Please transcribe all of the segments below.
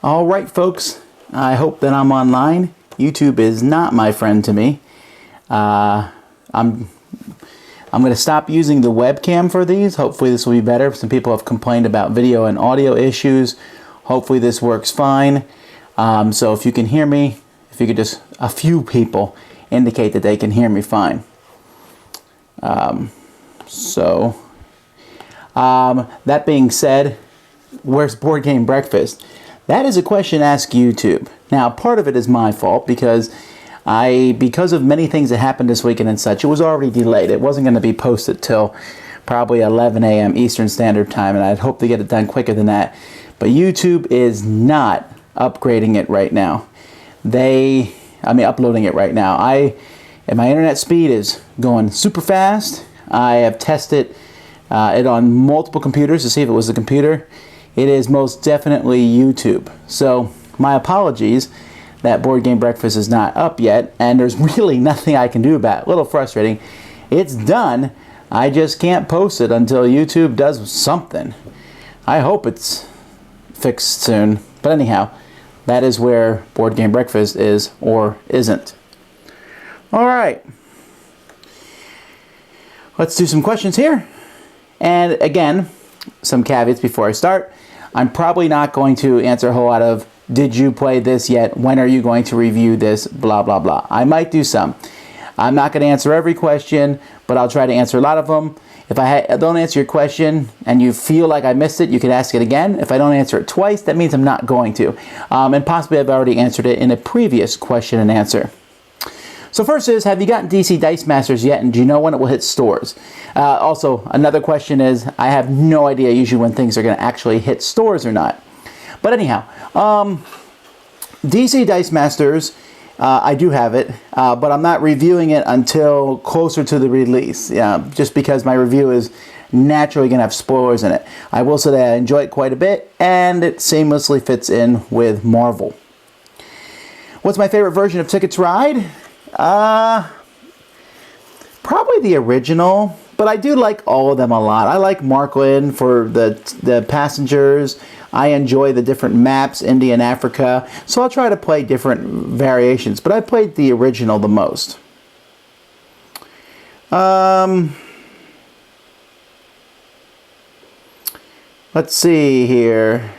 All right, folks. I hope that I'm online. YouTube is not my friend to me. I'm going to stop using the webcam for these. Hopefully this will be better. Some people have complained about video and audio issues. Hopefully this works fine. So if you can hear me, if you could just, a few people indicate that they can hear me fine. That being said, where's Board Game Breakfast? That is a question asked YouTube. Now, part of it is my fault because of many things that happened this weekend and such, it was already delayed. It wasn't going to be posted till probably 11 a.m. Eastern Standard Time, and I'd hope to get it done quicker than that. But YouTube is not upgrading it right now. Uploading it right now. And my internet speed is going super fast. I have tested it on multiple computers to see if it was the computer. It is most definitely YouTube. So my apologies that Board Game Breakfast is not up yet, and there's really nothing I can do about it. A little frustrating. It's done. I just can't post it until YouTube does something. I hope it's fixed soon. But anyhow, that is where Board Game Breakfast is or isn't. All right. Let's do some questions here. And again, some caveats before I start. I'm probably not going to answer a whole lot of, did you play this yet? When are you going to review this? Blah, blah, blah. I might do some. I'm not going to answer every question, but I'll try to answer a lot of them. If I don't answer your question and you feel like I missed it, you can ask it again. If I don't answer it twice, that means I'm not going to. And possibly I've already answered it in a previous question and answer. So first is, have you gotten DC Dice Masters yet, and do you know when it will hit stores? Also, another question is, I have no idea usually when things are going to actually hit stores or not. But anyhow, DC Dice Masters, I do have it, but I'm not reviewing it until closer to the release, just because my review is naturally going to have spoilers in it. I will say that I enjoy it quite a bit, and it seamlessly fits in with Marvel. What's my favorite version of Ticket to Ride? Probably the original, but I do like all of them a lot. I like Markland for the passengers. I enjoy the different maps, India and Africa, so I'll try to play different variations, but I played the original the most. Let's see here.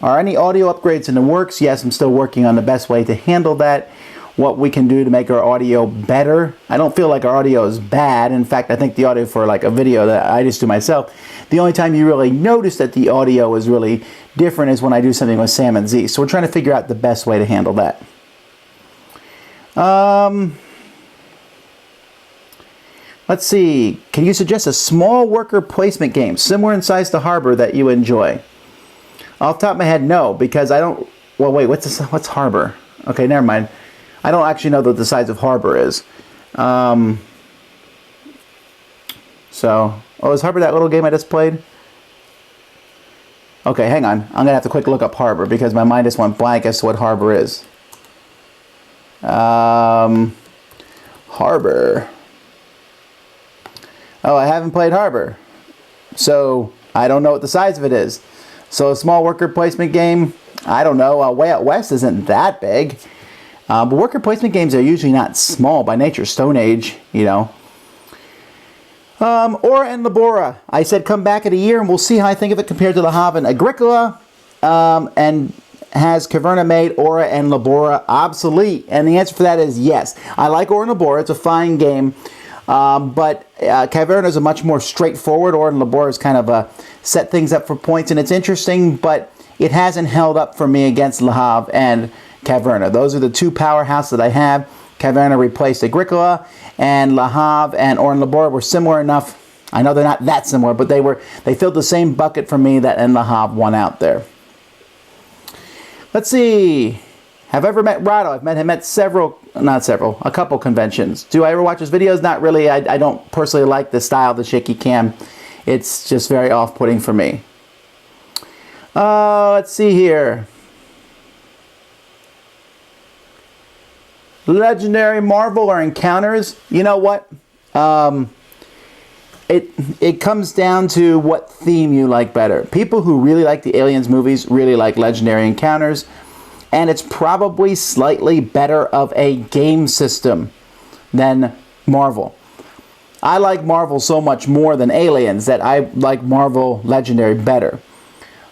Are any audio upgrades in the works? Yes, I'm still working on the best way to handle that. What we can do to make our audio better. I don't feel like our audio is bad. In fact, I think the audio for like a video that I just do myself, the only time you really notice that the audio is really different is when I do something with Sam and Z. So we're trying to figure out the best way to handle that. Let's see. Can you suggest a small worker placement game similar in size to Harbor that you enjoy? Off the top of my head, no, because I don't... Well, wait, what's Harbor? Okay, never mind. I don't actually know what the size of Harbor is. Is Harbor that little game I just played? Okay, hang on. I'm going to have to quick look up Harbor because my mind just went blank as to what Harbor is. Harbor. Oh, I haven't played Harbor. So, I don't know what the size of it is. So a small worker placement game, I don't know. Way Out West isn't that big. But worker placement games are usually not small by nature. Stone Age, you know. Aura and Labora. I said come back in a year and we'll see how I think of it compared to Le Havre and Agricola. And has Caverna made Aura and Labora obsolete? And the answer for that is yes. I like Aura and Labora. It's a fine game. But Caverna is a much more straightforward. Aura and Labora is kind of a set things up for points, and it's interesting, but it hasn't held up for me against Le Havre and Caverna. Those are the two powerhouses that I have. Caverna replaced Agricola, and Le Havre and Aura and Labora were similar enough. I know they're not that similar, but they filled the same bucket for me that and Le Havre won out there. Let's see. Have I ever met Rado? I've met him at a couple conventions. Do I ever watch his videos? Not really. I don't personally like the style of the shaky cam. It's just very off-putting for me. Let's see here. Legendary Marvel or Encounters. You know what? it comes down to what theme you like better. People who really like the Aliens movies really like Legendary Encounters, and it's probably slightly better of a game system than Marvel. I like Marvel so much more than Aliens that I like Marvel Legendary better.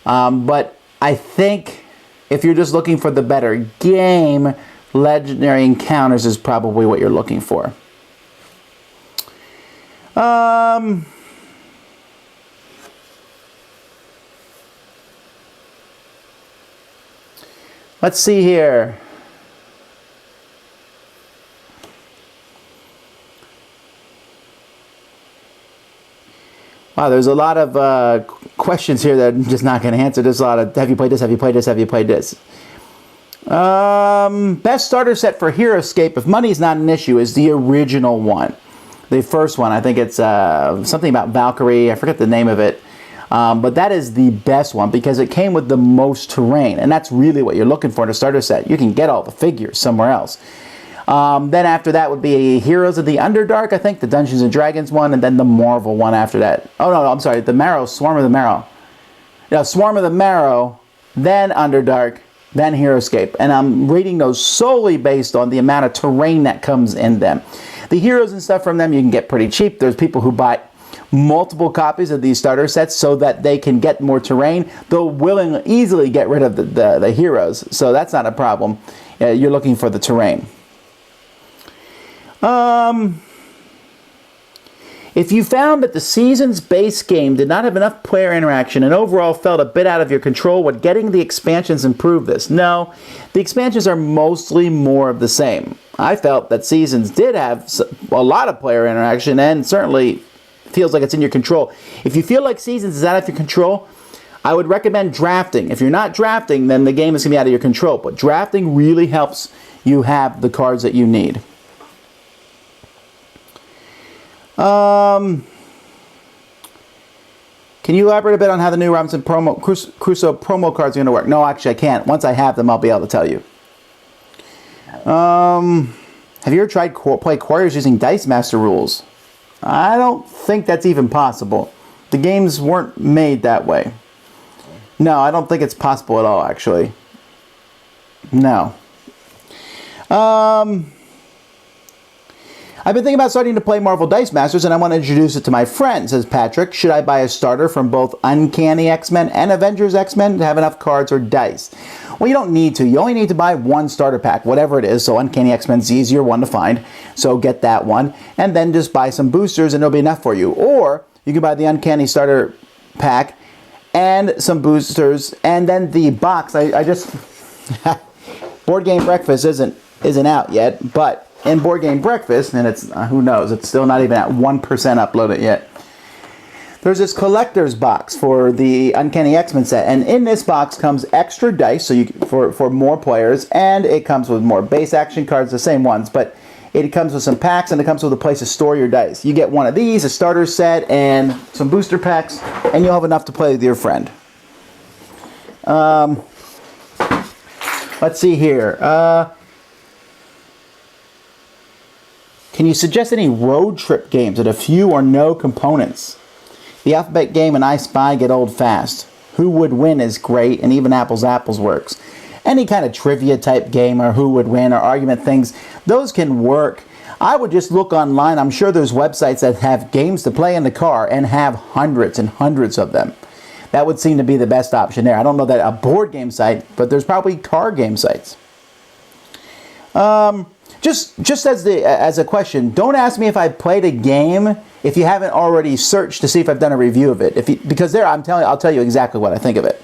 But I think if you're just looking for the better game, Legendary Encounters is probably what you're looking for. Let's see here. Wow, there's a lot of questions here that I'm just not going to answer. There's a lot of, have you played this, have you played this, have you played this? Best starter set for HeroScape, if money is not an issue, is the original one. The first one, I think it's something about Valkyrie, I forget the name of it. But that is the best one because it came with the most terrain. And that's really what you're looking for in a starter set. You can get all the figures somewhere else. Then after that would be Heroes of the Underdark, I think, the Dungeons and Dragons one, and then the Marvel one after that. Oh, no, I'm sorry, the Marrow, Swarm of the Marrow. No, Swarm of the Marrow, then Underdark, then HeroScape. And I'm reading those solely based on the amount of terrain that comes in them. The heroes and stuff from them you can get pretty cheap. There's people who buy multiple copies of these starter sets so that they can get more terrain. They'll willingly, easily get rid of the heroes, so that's not a problem. You're looking for the terrain. If you found that the season's base game did not have enough player interaction and overall felt a bit out of your control, would getting the expansions improve this? No, the expansions are mostly more of the same. I felt that Seasons did have a lot of player interaction and certainly feels like it's in your control. If you feel like Seasons is out of your control, I would recommend drafting. If you're not drafting, then the game is going to be out of your control. But drafting really helps you have the cards that you need. Can you elaborate a bit on how the new Robinson Crusoe promo cards are going to work? No, actually I can't. Once I have them, I'll be able to tell you. Have you ever tried play Quarriors using Dice Master rules? I don't think that's even possible. The games weren't made that way. No, I don't think it's possible at all, actually. No. I've been thinking about starting to play Marvel Dice Masters, and I want to introduce it to my friends, says Patrick. Should I buy a starter from both Uncanny X-Men and Avengers X-Men to have enough cards or dice? Well, you don't need to. You only need to buy one starter pack, whatever it is. So Uncanny X-Men's the easier one to find, so get that one. And then just buy some boosters, and it'll be enough for you. Or you can buy the Uncanny starter pack and some boosters, and then the box. I just... Board Game Breakfast isn't out yet, but... in Board Game Breakfast, and it's, who knows, it's still not even at 1% uploaded yet. There's this collector's box for the Uncanny X-Men set, and in this box comes extra dice, so for more players, and it comes with more base action cards, the same ones, but it comes with some packs, and it comes with a place to store your dice. You get one of these, a starter set, and some booster packs, and you'll have enough to play with your friend. Let's see here. Can you suggest any road trip games with a few or no components? The Alphabet Game and I Spy get old fast. Who Would Win is great, and even Apples Apples works. Any kind of trivia type game or who would win or argument things, those can work. I would just look online. I'm sure there's websites that have games to play in the car and have hundreds and hundreds of them. That would seem to be the best option there. I don't know that a board game site, but there's probably car game sites. Just as a question, don't ask me if I played a game if you haven't already searched to see if I've done a review of it. Because there, I'll tell you exactly what I think of it.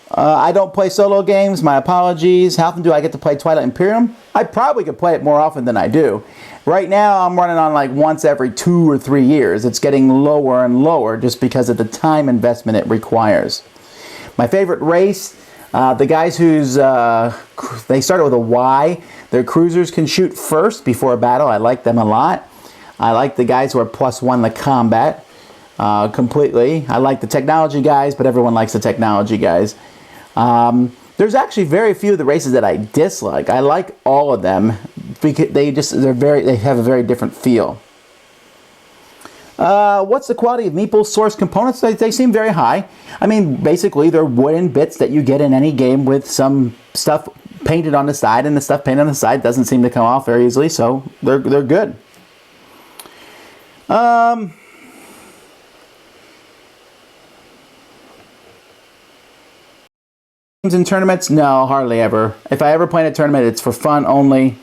I don't play solo games. My apologies. How often do I get to play Twilight Imperium? I probably could play it more often than I do. Right now, I'm running on like once every 2 or 3 years. It's getting lower and lower just because of the time investment it requires. My favorite race. The guys they started with a Y. Their cruisers can shoot first before a battle. I like them a lot. I like the guys who are +1 to combat completely. I like the technology guys, but everyone likes the technology guys. There's actually very few of the races that I dislike. I like all of them because they have a very different feel. What's the quality of Meeple's source components? They seem very high. I mean, basically, they're wooden bits that you get in any game with some stuff painted on the side, and the stuff painted on the side doesn't seem to come off very easily, so they're good. Games and tournaments? No, hardly ever. If I ever play in a tournament, it's for fun only.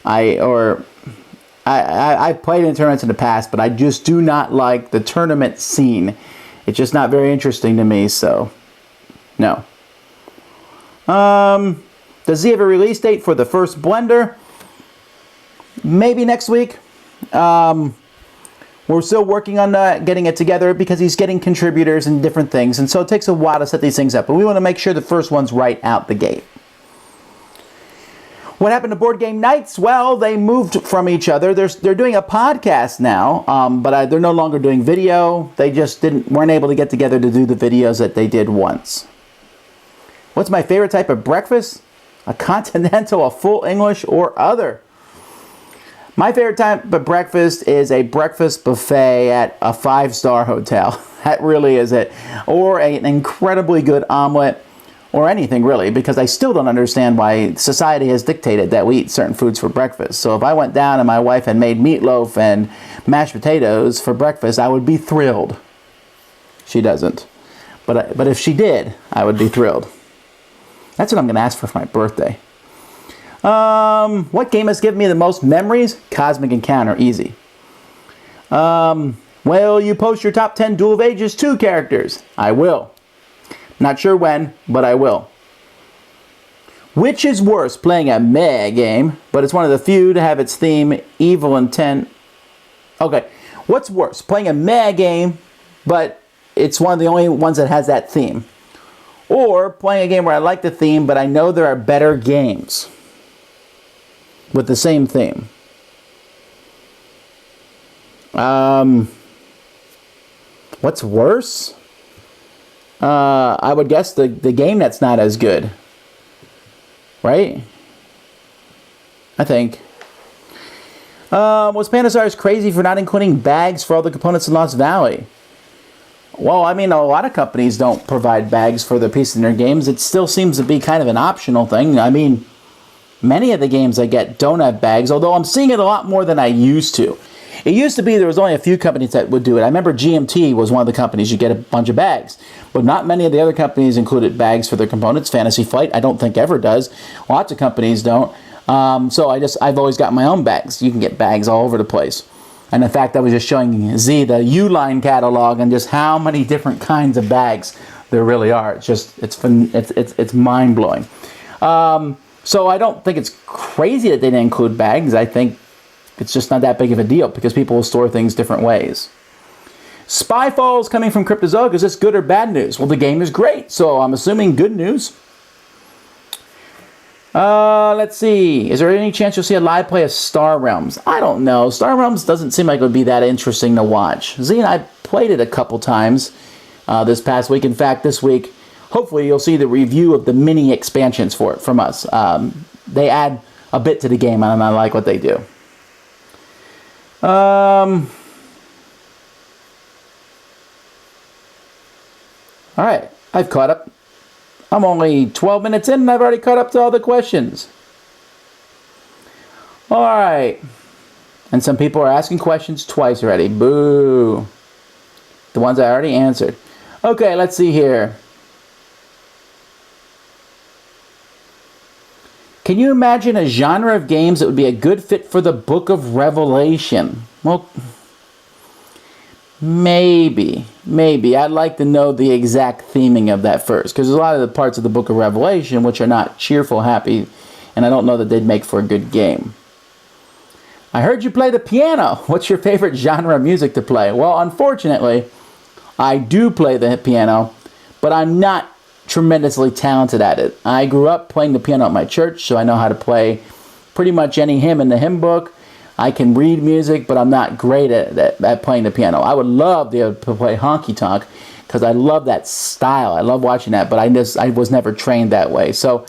I've played in tournaments in the past, but I just do not like the tournament scene. It's just not very interesting to me, so no. Does he have a release date for the first Blender? Maybe next week. We're still working on getting it together because he's getting contributors and different things, and so it takes a while to set these things up, but we want to make sure the first one's right out the gate. What happened to Board Game Nights? Well, they moved from each other. They're doing a podcast now, but they're no longer doing video. They just weren't able to get together to do the videos that they did once. What's my favorite type of breakfast? A continental, a full English, or other. My favorite type of breakfast is a breakfast buffet at a 5-star hotel. That really is it. Or an incredibly good omelet, or anything really, because I still don't understand why society has dictated that we eat certain foods for breakfast. So if I went down and my wife had made meatloaf and mashed potatoes for breakfast, I would be thrilled. She doesn't. But if she did, I would be thrilled. That's what I'm going to ask for my birthday. What game has given me the most memories? Cosmic Encounter, easy. Will you post your top 10 Duel of Ages 2 characters? I will. Not sure when, but I will. Which is worse, playing a meh game, but it's one of the few to have its theme, evil intent. Okay, what's worse, playing a meh game, but it's one of the only ones that has that theme? Or playing a game where I like the theme, but I know there are better games with the same theme? What's worse? I would guess the game that's not as good. Right? I think. Was Pandasaurus crazy for not including bags for all the components in Lost Valley? Well, I mean, a lot of companies don't provide bags for the pieces in their games. It still seems to be kind of an optional thing. I mean, many of the games I get don't have bags, although I'm seeing it a lot more than I used to. It used to be there was only a few companies that would do it. I remember GMT was one of the companies you get a bunch of bags, but not many of the other companies included bags for their components. Fantasy Flight, I don't think ever does. Lots of companies don't. So I've always got my own bags. You can get bags all over the place. And in fact, I was just showing Z the U-Line catalog and just how many different kinds of bags there really are. It's just it's mind blowing. So I don't think it's crazy that they didn't include bags. I think it's just not that big of a deal because people will store things different ways. Spyfall is coming from Cryptozoic. Is this good or bad news? Well, the game is great, so I'm assuming good news. Let's see. Is there any chance you'll see a live play of Star Realms? I don't know. Star Realms doesn't seem like it would be that interesting to watch. Z and I played it a couple times this past week. In fact, this week, hopefully you'll see the review of the mini expansions for it from us. They add a bit to the game, and I like what they do. All right, I've caught up. I'm only 12 minutes in and I've already caught up to all the questions. All right. And some people are asking questions twice already. Boo. The ones I already answered. Okay, let's see here. Can you imagine a genre of games that would be a good fit for the Book of Revelation? Well, maybe. I'd like to know the exact theming of that first, because there's a lot of the parts of the Book of Revelation which are not cheerful, happy, and I don't know that they'd make for a good game. I heard you play the piano. What's your favorite genre of music to play? Well, unfortunately, I do play the piano, but I'm not tremendously talented at it. I grew up playing the piano at my church, so I know how to play pretty much any hymn in the hymn book. I can read music, but I'm not great at playing the piano. I would love to play honky tonk because I love that style. I love watching that, but I was never trained that way. So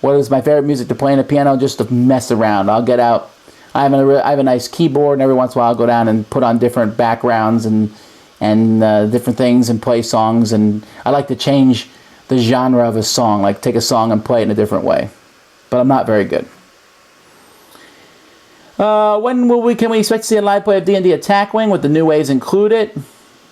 what is my favorite music to play on the piano? Just to mess around. I'll get out I have a nice keyboard, and every once in a while I'll go down and put on different backgrounds and different things and play songs. And I like to change the genre of a song, like take a song and play it in a different way. But I'm not very good. Can we expect to see a live play of D&D Attack Wing with the new waves included?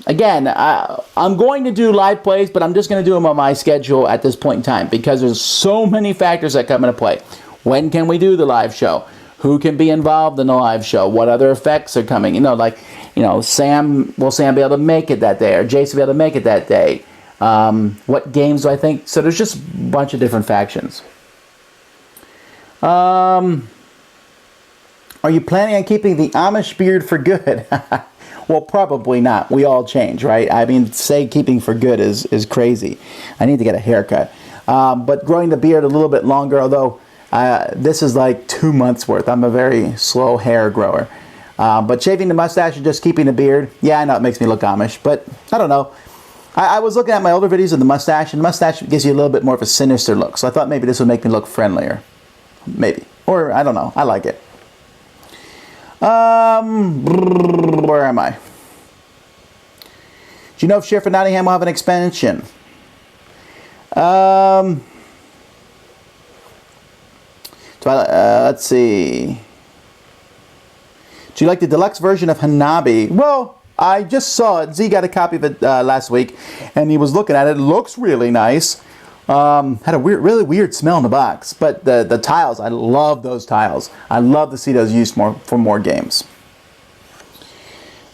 Again, I'm going to do live plays, but I'm just going to do them on my schedule at this point in time because there's so many factors that come into play. When can we do the live show? Who can be involved in the live show? What other effects are coming? Will Sam be able to make it that day, or Jason be able to make it that day? What games do I think? So there's just a bunch of different factions. Are you planning on keeping the Amish beard for good? Well, probably not. We all change, right? I mean, say keeping for good is crazy. I need to get a haircut. But growing the beard a little bit longer, although this is like 2 months worth. I'm a very slow hair grower. But shaving the mustache and just keeping the beard, yeah, I know it makes me look Amish, but I don't know. I was looking at my older videos of the mustache, and the mustache gives you a little bit more of a sinister look. So I thought maybe this would make me look friendlier. Maybe. Or, I don't know. I like it. Where am I? Do you know if Sheriff of Nottingham will have an expansion? Let's see. Do you like the deluxe version of Hanabi? Well, I just saw it. Z got a copy of it last week, and he was looking at it. It looks really nice. Had a really weird smell in the box, but the tiles, I love those tiles. I love to see those used for more games.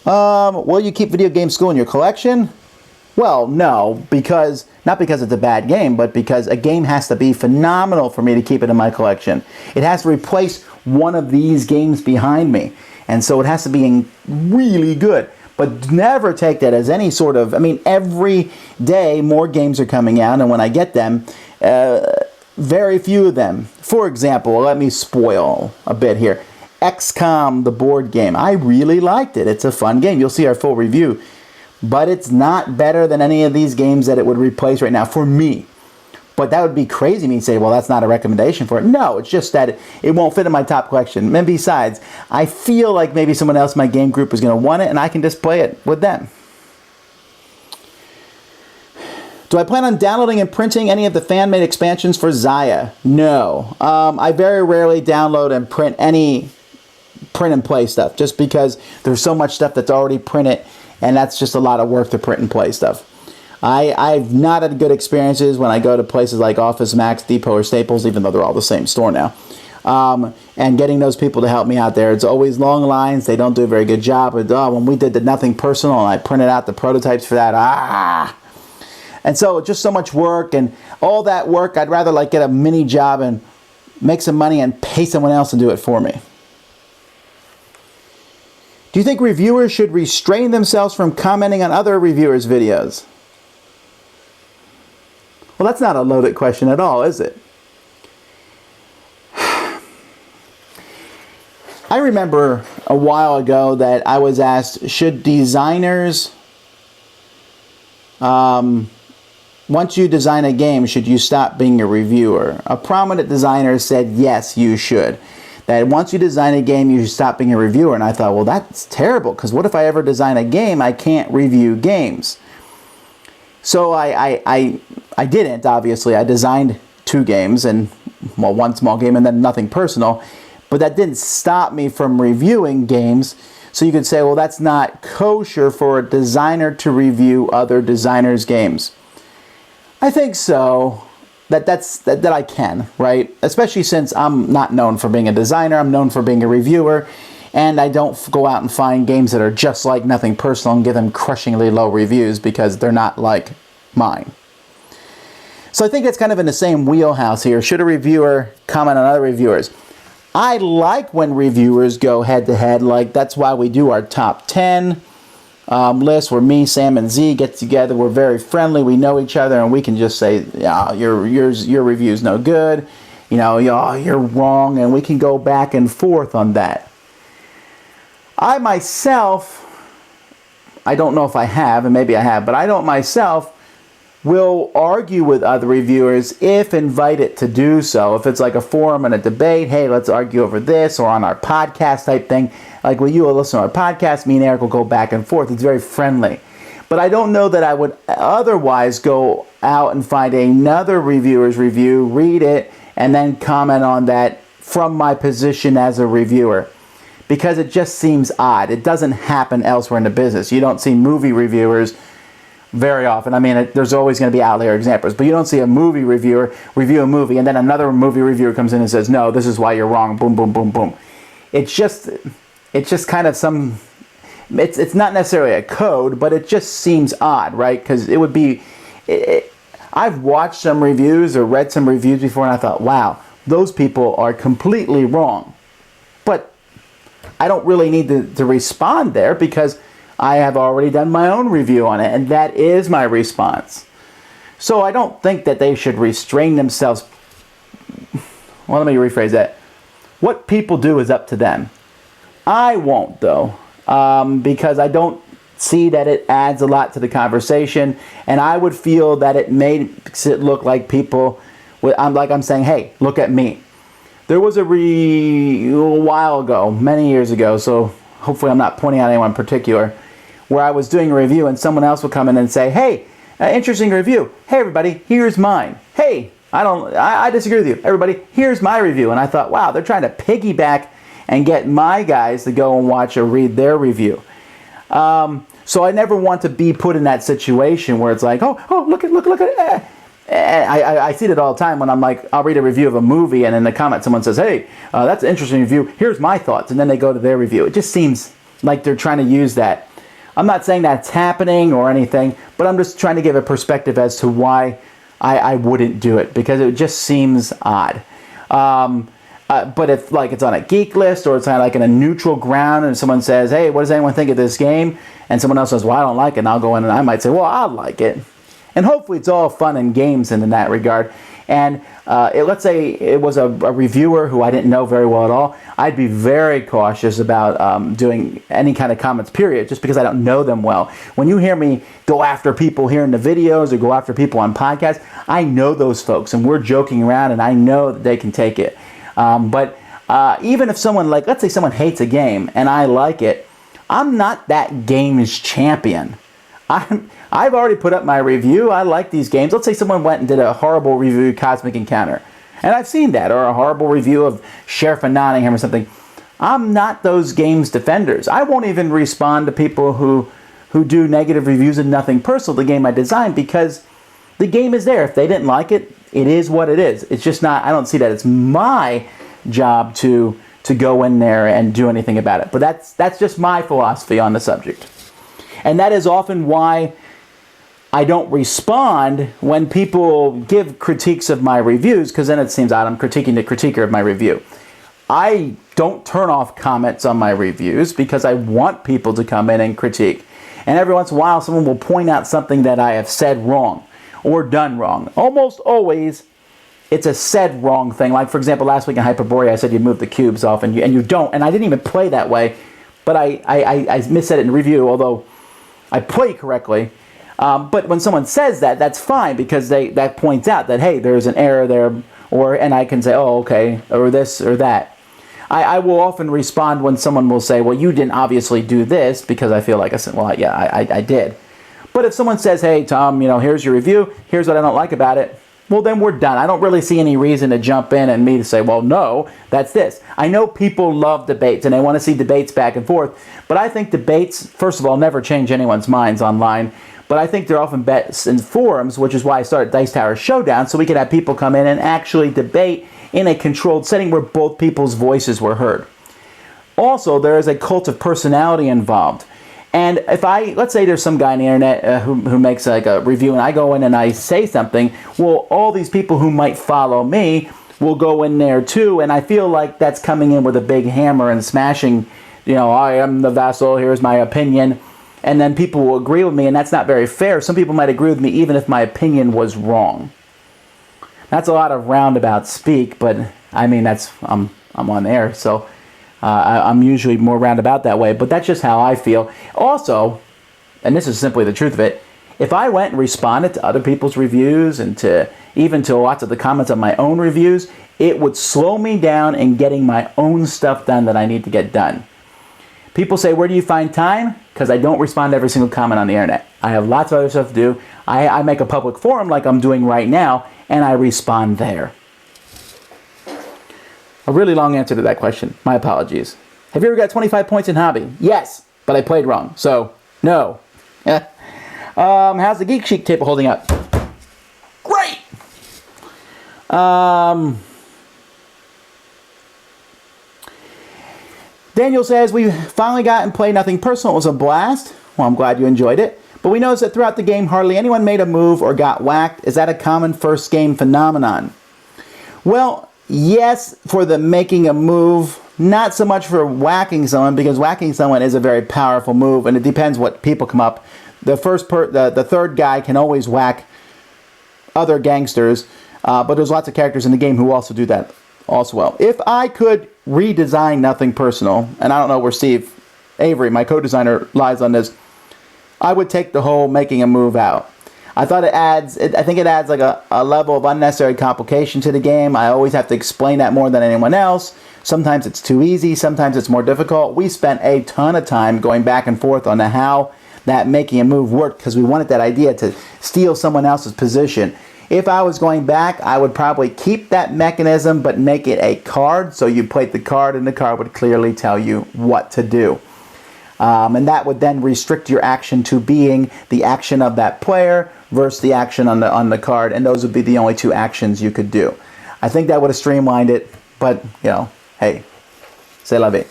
Will you keep Video Game School in your collection? Well, no, not because it's a bad game, but because a game has to be phenomenal for me to keep it in my collection. It has to replace one of these games behind me, and so it has to be really good. But never take that as any sort of, every day more games are coming out, and when I get them, very few of them. For example, let me spoil a bit here. XCOM, the board game. I really liked it. It's a fun game. You'll see our full review. But it's not better than any of these games that it would replace right now for me. But that would be crazy me to say, well, that's not a recommendation for it. No, it's just that it won't fit in my top collection. And besides, I feel like maybe someone else in my game group is going to want it, and I can just play it with them. Do I plan on downloading and printing any of the fan-made expansions for Xayah? No. I very rarely download and print any print-and-play stuff, just because there's so much stuff that's already printed, and that's just a lot of work to print and play stuff. I've not had good experiences when I go to places like Office Max, Depot, or Staples, even though they're all the same store now. And getting those people to help me out there. It's always long lines. They don't do a very good job. But, when we did the Nothing Personal and I printed out the prototypes for that, And so just so much work, and all that work, I'd rather get a mini job and make some money and pay someone else to do it for me. Do you think reviewers should restrain themselves from commenting on other reviewers' videos? Well, that's not a loaded question at all, is it? I remember a while ago that I was asked, should designers, once you design a game, should you stop being a reviewer? A prominent designer said, yes, you should. That once you design a game, you should stop being a reviewer. And I thought, well, that's terrible, because what if I ever design a game, I can't review games? So I didn't, obviously. I designed 2 games, and one small game and then Nothing Personal. But that didn't stop me from reviewing games. So you could say, well, that's not kosher for a designer to review other designers' games. I think so. That I can, right? Especially since I'm not known for being a designer. I'm known for being a reviewer. And I don't go out and find games that are just like Nothing Personal and give them crushingly low reviews because they're not like mine. So I think it's kind of in the same wheelhouse here. Should a reviewer comment on other reviewers? I like when reviewers go head-to-head. That's why we do our top 10 list where me, Sam, and Z get together. We're very friendly. We know each other, and we can just say, yeah, your review's no good. You're wrong, and we can go back and forth on that. I myself, I don't know if I have, and maybe I have, but I don't myself will argue with other reviewers if invited to do so. If it's like a forum and a debate, hey, let's argue over this, or on our podcast type thing. Like when you will listen to our podcast, me and Eric will go back and forth. It's very friendly. But I don't know that I would otherwise go out and find another reviewer's review, read it, and then comment on that from my position as a reviewer. Because it just seems odd. It doesn't happen elsewhere in the business. You don't see movie reviewers very often. I mean, there's always going to be outlier examples, but you don't see a movie reviewer review a movie and then another movie reviewer comes in and says, no, this is why you're wrong, boom, boom, boom, boom. It's just kind of some... It's not necessarily a code, but it just seems odd, right? Because it would be... I've watched some reviews or read some reviews before, and I thought, wow, those people are completely wrong. But I don't really need to respond there because I have already done my own review on it, and that is my response. So I don't think that they should restrain themselves. Well, let me rephrase that. What people do is up to them. I won't, though. Because I don't see that it adds a lot to the conversation, and I would feel that it makes it look like people, I'm saying, hey, look at me. There was a while ago, many years ago, so hopefully I'm not pointing out anyone in particular, where I was doing a review and someone else would come in and say, hey, interesting review. Hey, everybody, here's mine. Hey, I disagree with you. Everybody, here's my review. And I thought, wow, they're trying to piggyback and get my guys to go and watch or read their review. So I never want to be put in that situation where it's like, oh, look at I see it all the time when I'm like, I'll read a review of a movie and in the comments someone says, hey, that's an interesting review. Here's my thoughts. And then they go to their review. It just seems like they're trying to use that. I'm not saying that's happening or anything, but I'm just trying to give a perspective as to why I wouldn't do it, because it just seems odd. But if like it's on a geek list or it's kind of like in a neutral ground and someone says, hey, what does anyone think of this game? And someone else says, well, I don't like it. And I'll go in and I might say, well, I like it. And hopefully it's all fun and games in that regard. And let's say it was a reviewer who I didn't know very well at all. I'd be very cautious about doing any kind of comments, period, just because I don't know them well. When you hear me go after people here in the videos or go after people on podcasts, I know those folks and we're joking around and I know that they can take it. But even if someone, like, let's say someone hates a game and I like it, I'm not that game's champion. I've already put up my review. I like these games. Let's say someone went and did a horrible review of Cosmic Encounter. And I've seen that. Or a horrible review of Sheriff of Nottingham or something. I'm not those games defenders. I won't even respond to people who do negative reviews and nothing personal to the game I designed, because the game is there. If they didn't like it, it is what it is. It's just not, I don't see that it's my job to go in there and do anything about it. But that's just my philosophy on the subject. And that is often why I don't respond when people give critiques of my reviews, because then it seems odd. I'm critiquing the critiquer of my review. I don't turn off comments on my reviews because I want people to come in and critique. And every once in a while, someone will point out something that I have said wrong or done wrong. Almost always, it's a said wrong thing. Like, for example, last week in Hyperborea, I said you move the cubes off, and you don't. And I didn't even play that way, but I missaid it in review, although I play correctly. But when someone says that, that's fine, because that points out that, hey, there's an error there, and I can say, oh, okay, or this or that. I will often respond when someone will say, well, you didn't obviously do this, because I feel like I said, well, yeah, I did. But if someone says, hey, Tom, here's your review, here's what I don't like about it, well, then we're done. I don't really see any reason to jump in and me to say, well, no, that's this. I know people love debates, and they want to see debates back and forth, but I think debates, first of all, never change anyone's minds online. But I think they're often best in forums, which is why I started Dice Tower Showdown, so we could have people come in and actually debate in a controlled setting where both people's voices were heard. Also, there is a cult of personality involved. And if let's say there's some guy on the internet who makes like a review, and I go in and I say something, well, all these people who might follow me will go in there too, and I feel like that's coming in with a big hammer and smashing, I am the Vasel, here's my opinion. And then people will agree with me, and that's not very fair. Some people might agree with me even if my opinion was wrong. That's a lot of roundabout speak, but I mean, I'm on air, so I'm usually more roundabout that way. But that's just how I feel. Also, and this is simply the truth of it, If I went and responded to other people's reviews and even to lots of the comments on my own reviews, it would slow me down in getting my own stuff done that I need to get done. People say, where do you find time? Because I don't respond to every single comment on the internet. I have lots of other stuff to do. I make a public forum like I'm doing right now, and I respond there. A really long answer to that question. My apologies. Have you ever got 25 points in hobby? Yes, but I played wrong, so no. How's the Geek Chic table holding up? Great! Daniel says, we finally got and played Nothing Personal. It was a blast. Well, I'm glad you enjoyed it. But we noticed that throughout the game, hardly anyone made a move or got whacked. Is that a common first game phenomenon? Well, yes, for the making a move. Not so much for whacking someone, because whacking someone is a very powerful move, and it depends what people come up. The third guy can always whack other gangsters, but there's lots of characters in the game who also do that also well. If I could redesign Nothing Personal, and I don't know where Steve Avery, my co-designer, lies on this, I would take the whole making a move out. I thought I think it adds like a level of unnecessary complication to the game. I always have to explain that more than anyone else. Sometimes it's too easy, sometimes it's more difficult. We spent a ton of time going back and forth on how that making a move worked, because we wanted that idea to steal someone else's position. If I was going back, I would probably keep that mechanism, but make it a card. So you played the card, and the card would clearly tell you what to do. And that would then restrict your action to being the action of that player versus the action on the card. And those would be the only two actions you could do. I think that would have streamlined it, but, you know, hey, c'est la vie.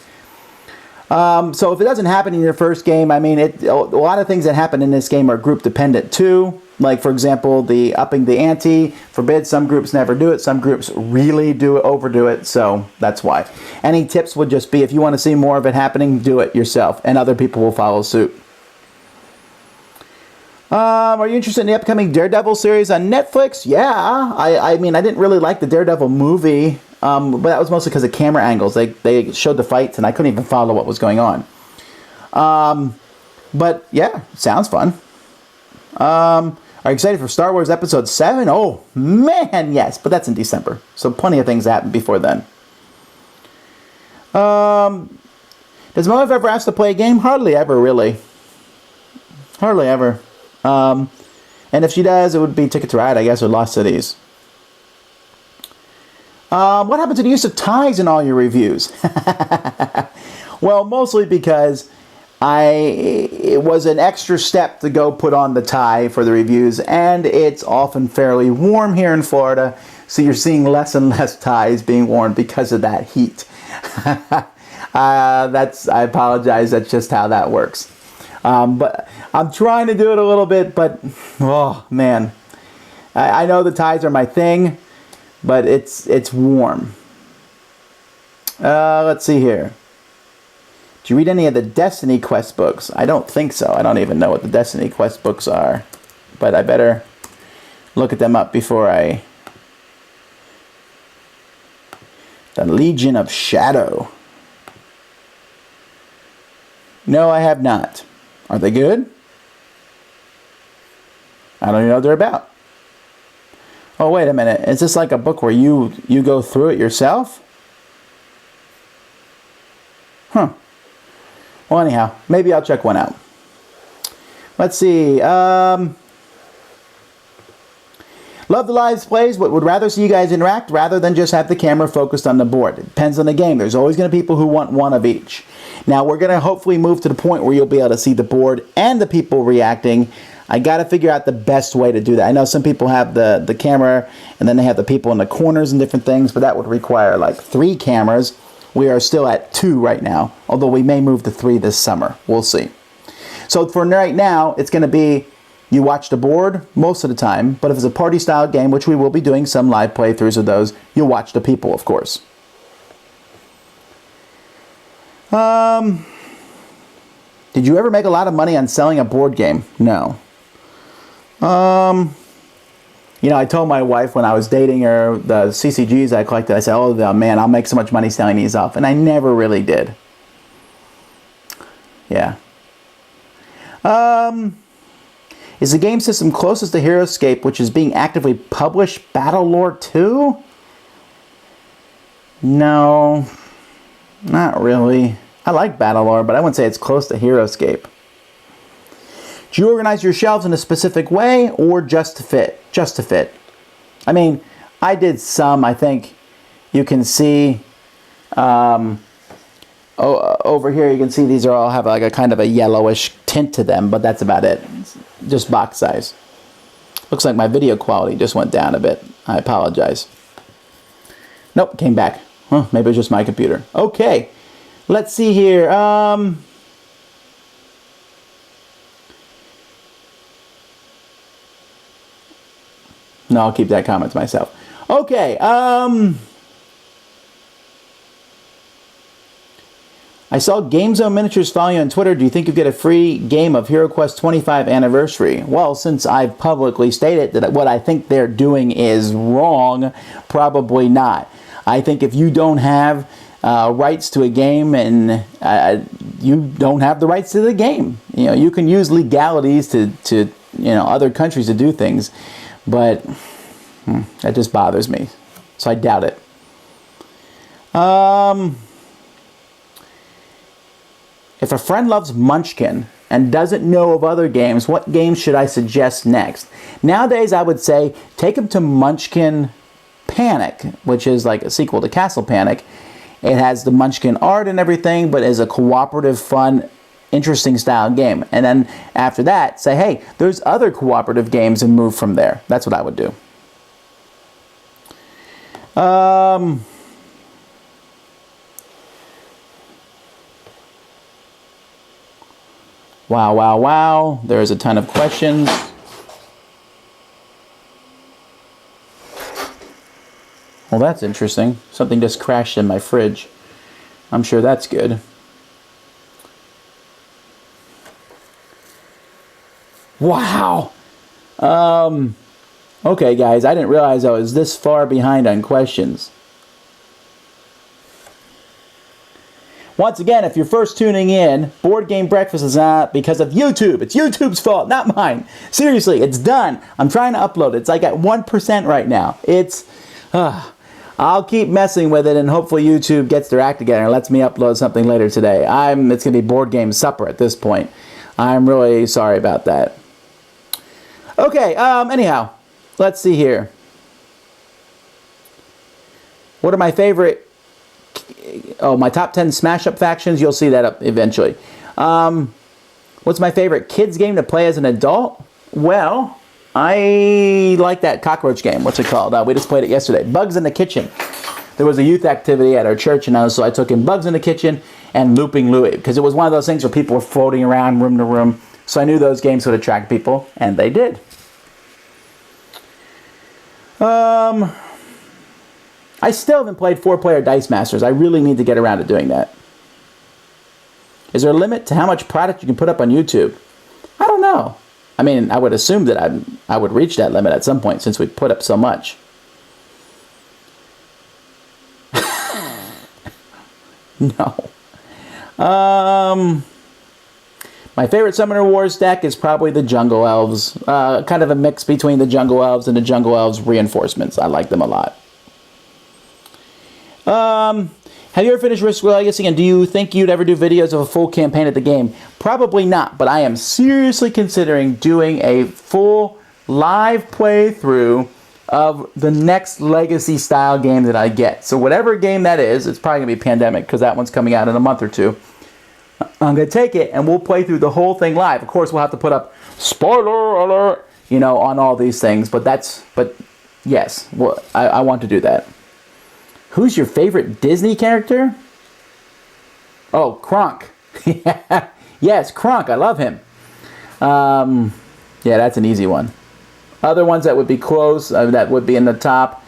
So if it doesn't happen in your first game, I mean, a lot of things that happen in this game are group dependent too. Like, for example, the upping the ante forbids. Some groups never do it. Some groups really overdo it. So that's why. Any tips would just be, if you want to see more of it happening, do it yourself, and other people will follow suit. Are you interested in the upcoming Daredevil series on Netflix? Yeah. I mean, I didn't really like the Daredevil movie, but that was mostly because of camera angles. They showed the fights, and I couldn't even follow what was going on. But yeah, sounds fun. Are you excited for Star Wars Episode 7? Oh, man, yes. But that's in December. So plenty of things happen before then. Does my wife ever ask to play a game? Hardly ever, really. Hardly ever. And if she does, it would be Ticket to Ride, I guess, or Lost Cities. What happened to the use of ties in all your reviews? Well, mostly because it was an extra step to go put on the tie for the reviews, and it's often fairly warm here in Florida, so you're seeing less and less ties being worn because of that heat. I apologize, that's just how that works. But I'm trying to do it a little bit, but oh man, I know the ties are my thing, but it's warm. Let's see here. Did you read any of the Destiny Quest books? I don't think so. I don't even know what the Destiny Quest books are. But I better look at them up before I... The Legion of Shadow. No, I have not. Are they good? I don't even know what they're about. Oh, wait a minute. Is this like a book where you go through it yourself? Huh. Well, anyhow, maybe I'll check one out. Let's see. Love the live plays, but would rather see you guys interact rather than just have the camera focused on the board. It depends on the game. There's always going to be people who want one of each. Now, we're going to hopefully move to the point where you'll be able to see the board and the people reacting. I got to figure out the best way to do that. I know some people have the camera, and then they have the people in the corners and different things, but that would require like 3 cameras. We are still at 2 right now, although we may move to 3 this summer. We'll see. So for right now, it's going to be you watch the board most of the time, but if it's a party-style game, which we will be doing some live playthroughs of those, you'll watch the people, of course. Did you ever make a lot of money on selling a board game? No. You know, I told my wife when I was dating her, the CCGs I collected, I said, oh, man, I'll make so much money selling these off. And I never really did. Yeah. Is the game system closest to HeroScape, which is being actively published, Battlelore 2? No, not really. I like Battlelore, but I wouldn't say it's close to HeroScape. Do you organize your shelves in a specific way or just to fit? Just to fit. I mean, I did some. I think you can see over here, you can see these are all have like a kind of a yellowish tint to them, but that's about it. It's just box size. Looks like my video quality just went down a bit. I apologize. Nope, came back. Huh, maybe it's just my computer. Okay, let's see here. No, I'll keep that comment to myself. Okay, I saw GameZone Miniatures follow you on Twitter. Do you think you get a free game of HeroQuest 25 Anniversary? Well, since I've publicly stated that what I think they're doing is wrong, probably not. I think if you don't have rights to a game and you don't have the rights to the game, you know, you can use legalities to other countries to do things, but that just bothers me. So I doubt it. If a friend loves Munchkin and doesn't know of other games, what games should I suggest next? Nowadays, I would say take them to Munchkin Panic, which is like a sequel to Castle Panic. It has the Munchkin art and everything, but is a cooperative, fun, interesting style game. And then after that, say, hey, there's other cooperative games and move from there. That's what I would do. Wow, wow, wow. There's a ton of questions. Well, that's interesting. Something just crashed in my fridge. I'm sure that's good. Wow. Okay, guys, I didn't realize I was this far behind on questions. Once again, if you're first tuning in, Board Game Breakfast is not because of YouTube. It's YouTube's fault, not mine. Seriously, it's done. I'm trying to upload it. It's like at 1% right now. I'll keep messing with it, and hopefully YouTube gets their act together and lets me upload something later today. It's going to be Board Game Supper at this point. I'm really sorry about that. Okay, anyhow, let's see here. What are my favorite... Oh, my top 10 smash-up factions. You'll see that up eventually. What's my favorite kids game to play as an adult? Well, I like that cockroach game. What's it called? We just played it yesterday. Bugs in the Kitchen. There was a youth activity at our church, and so I took in Bugs in the Kitchen and Looping Louie, because it was one of those things where people were floating around room to room. So I knew those games would attract people, and they did. I still haven't played 4-player Dice Masters. I really need to get around to doing that. Is there a limit to how much product you can put up on YouTube? I don't know. I mean, I would assume that I would reach that limit at some point since we put up so much. No. My favorite Summoner Wars deck is probably the Jungle Elves. Kind of a mix between the Jungle Elves and the Jungle Elves Reinforcements. I like them a lot. Have you ever finished Risk Legacy, and do you think you'd ever do videos of a full campaign of the game? Probably not, but I am seriously considering doing a full live playthrough of the next Legacy style game that I get. So whatever game that is, it's probably going to be Pandemic, because that one's coming out in a month or two. I'm going to take it, and we'll play through the whole thing live. Of course, we'll have to put up spoiler alert, on all these things, but yes, well, I want to do that. Who's your favorite Disney character? Oh, Kronk. Yes, Kronk. I love him. Yeah, that's an easy one. Other ones that would be close, that would be in the top.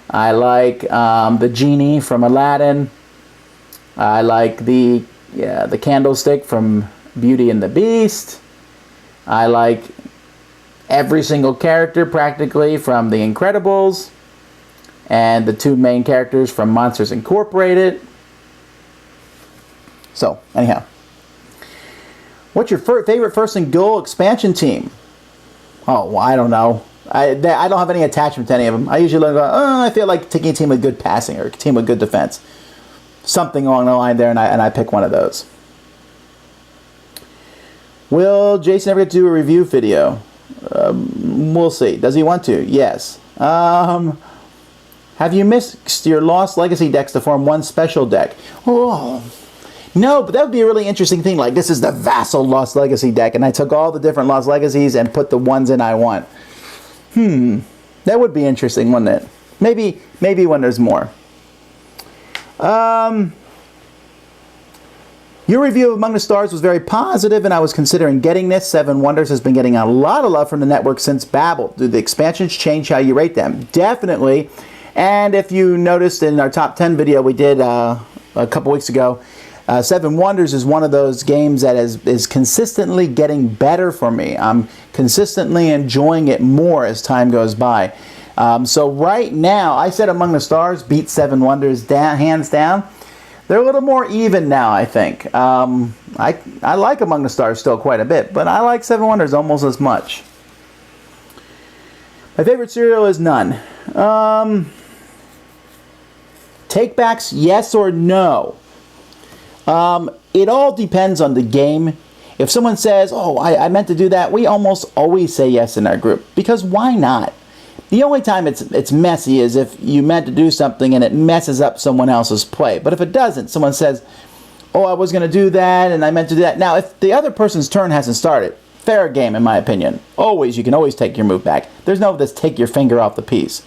I like the genie from Aladdin. I like the candlestick from Beauty and the Beast. I like every single character practically from The Incredibles. And the two main characters from Monsters Incorporated. So, anyhow. What's your favorite first and goal expansion team? Oh, well, I don't know. I don't have any attachment to any of them. I usually go, I feel like taking a team with good passing or a team with good defense. Something along the line there, and I pick one of those. Will Jason ever get to do a review video? We'll see. Does he want to? Yes. Have you mixed your Lost Legacy decks to form one special deck? Oh, no, but that would be a really interesting thing. Like, this is the Vasel Lost Legacy deck, and I took all the different Lost Legacies and put the ones in I want. That would be interesting, wouldn't it? Maybe when there's more. Your review of Among the Stars was very positive, and I was considering getting this. Seven Wonders has been getting a lot of love from the network since Babel. Do the expansions change how you rate them? Definitely. And if you noticed in our top 10 video we did a couple weeks ago, Seven Wonders is one of those games that is consistently getting better for me. I'm consistently enjoying it more as time goes by. So right now, I said Among the Stars beats Seven Wonders hands down. They're a little more even now, I think. I like Among the Stars still quite a bit, but I like Seven Wonders almost as much. My favorite cereal is none. Takebacks, yes or no? It all depends on the game. If someone says, oh, I meant to do that, we almost always say yes in our group. Because why not? The only time it's messy is if you meant to do something and it messes up someone else's play. But if it doesn't, someone says, oh, I was going to do that and I meant to do that. Now, if the other person's turn hasn't started, fair game in my opinion. You can always take your move back. There's no this take your finger off the piece.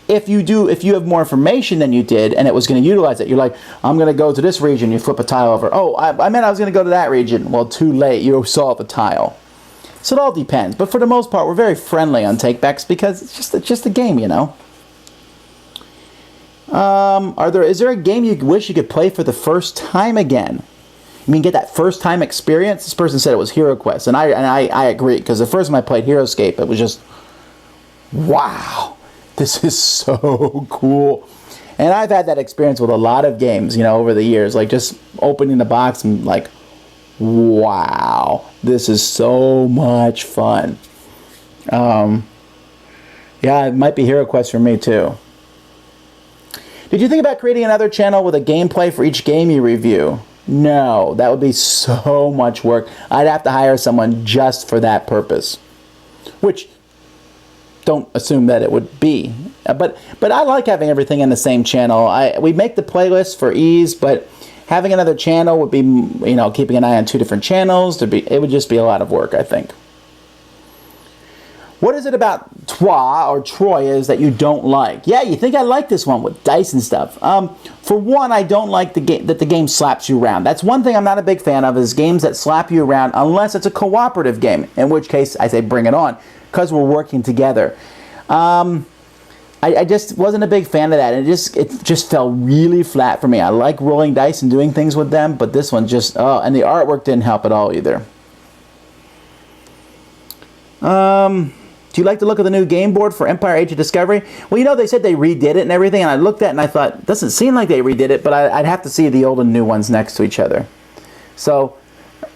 If you have more information than you did and it was going to utilize it, you're like, I'm going to go to this region, you flip a tile over. Oh, I meant I was going to go to that region. Well, too late, you saw the tile. So it all depends. But for the most part, we're very friendly on takebacks because it's just a game, you know. Is there a game you wish you could play for the first time again? You mean get that first time experience? This person said it was Hero Quest, and I agree, because the first time I played HeroScape, it was just, wow, this is so cool. And I've had that experience with a lot of games, you know, over the years, like just opening the box and like, wow, this is so much fun. Yeah, it might be Hero Quest for me too. Did you think about creating another channel with a gameplay for each game you review? No, that would be so much work. I'd have to hire someone just for that purpose. Which, don't assume that it would be. But I like having everything in the same channel. We make the playlist for ease, but having another channel would be, you know, keeping an eye on two different channels. It would just be a lot of work, I think. What is it about Troyes that you don't like? Yeah, you think I like this one with dice and stuff. For one, I don't like that the game slaps you around. That's one thing I'm not a big fan of, is games that slap you around unless it's a cooperative game, in which case I say bring it on, because we're working together. I just wasn't a big fan of that. It just fell really flat for me. I like rolling dice and doing things with them, but this one just, and the artwork didn't help at all either. Do you like the look of the new game board for Empire Age of Discovery? Well, you know, they said they redid it and everything, and I looked at it and I thought, it doesn't seem like they redid it, but I'd have to see the old and new ones next to each other. So,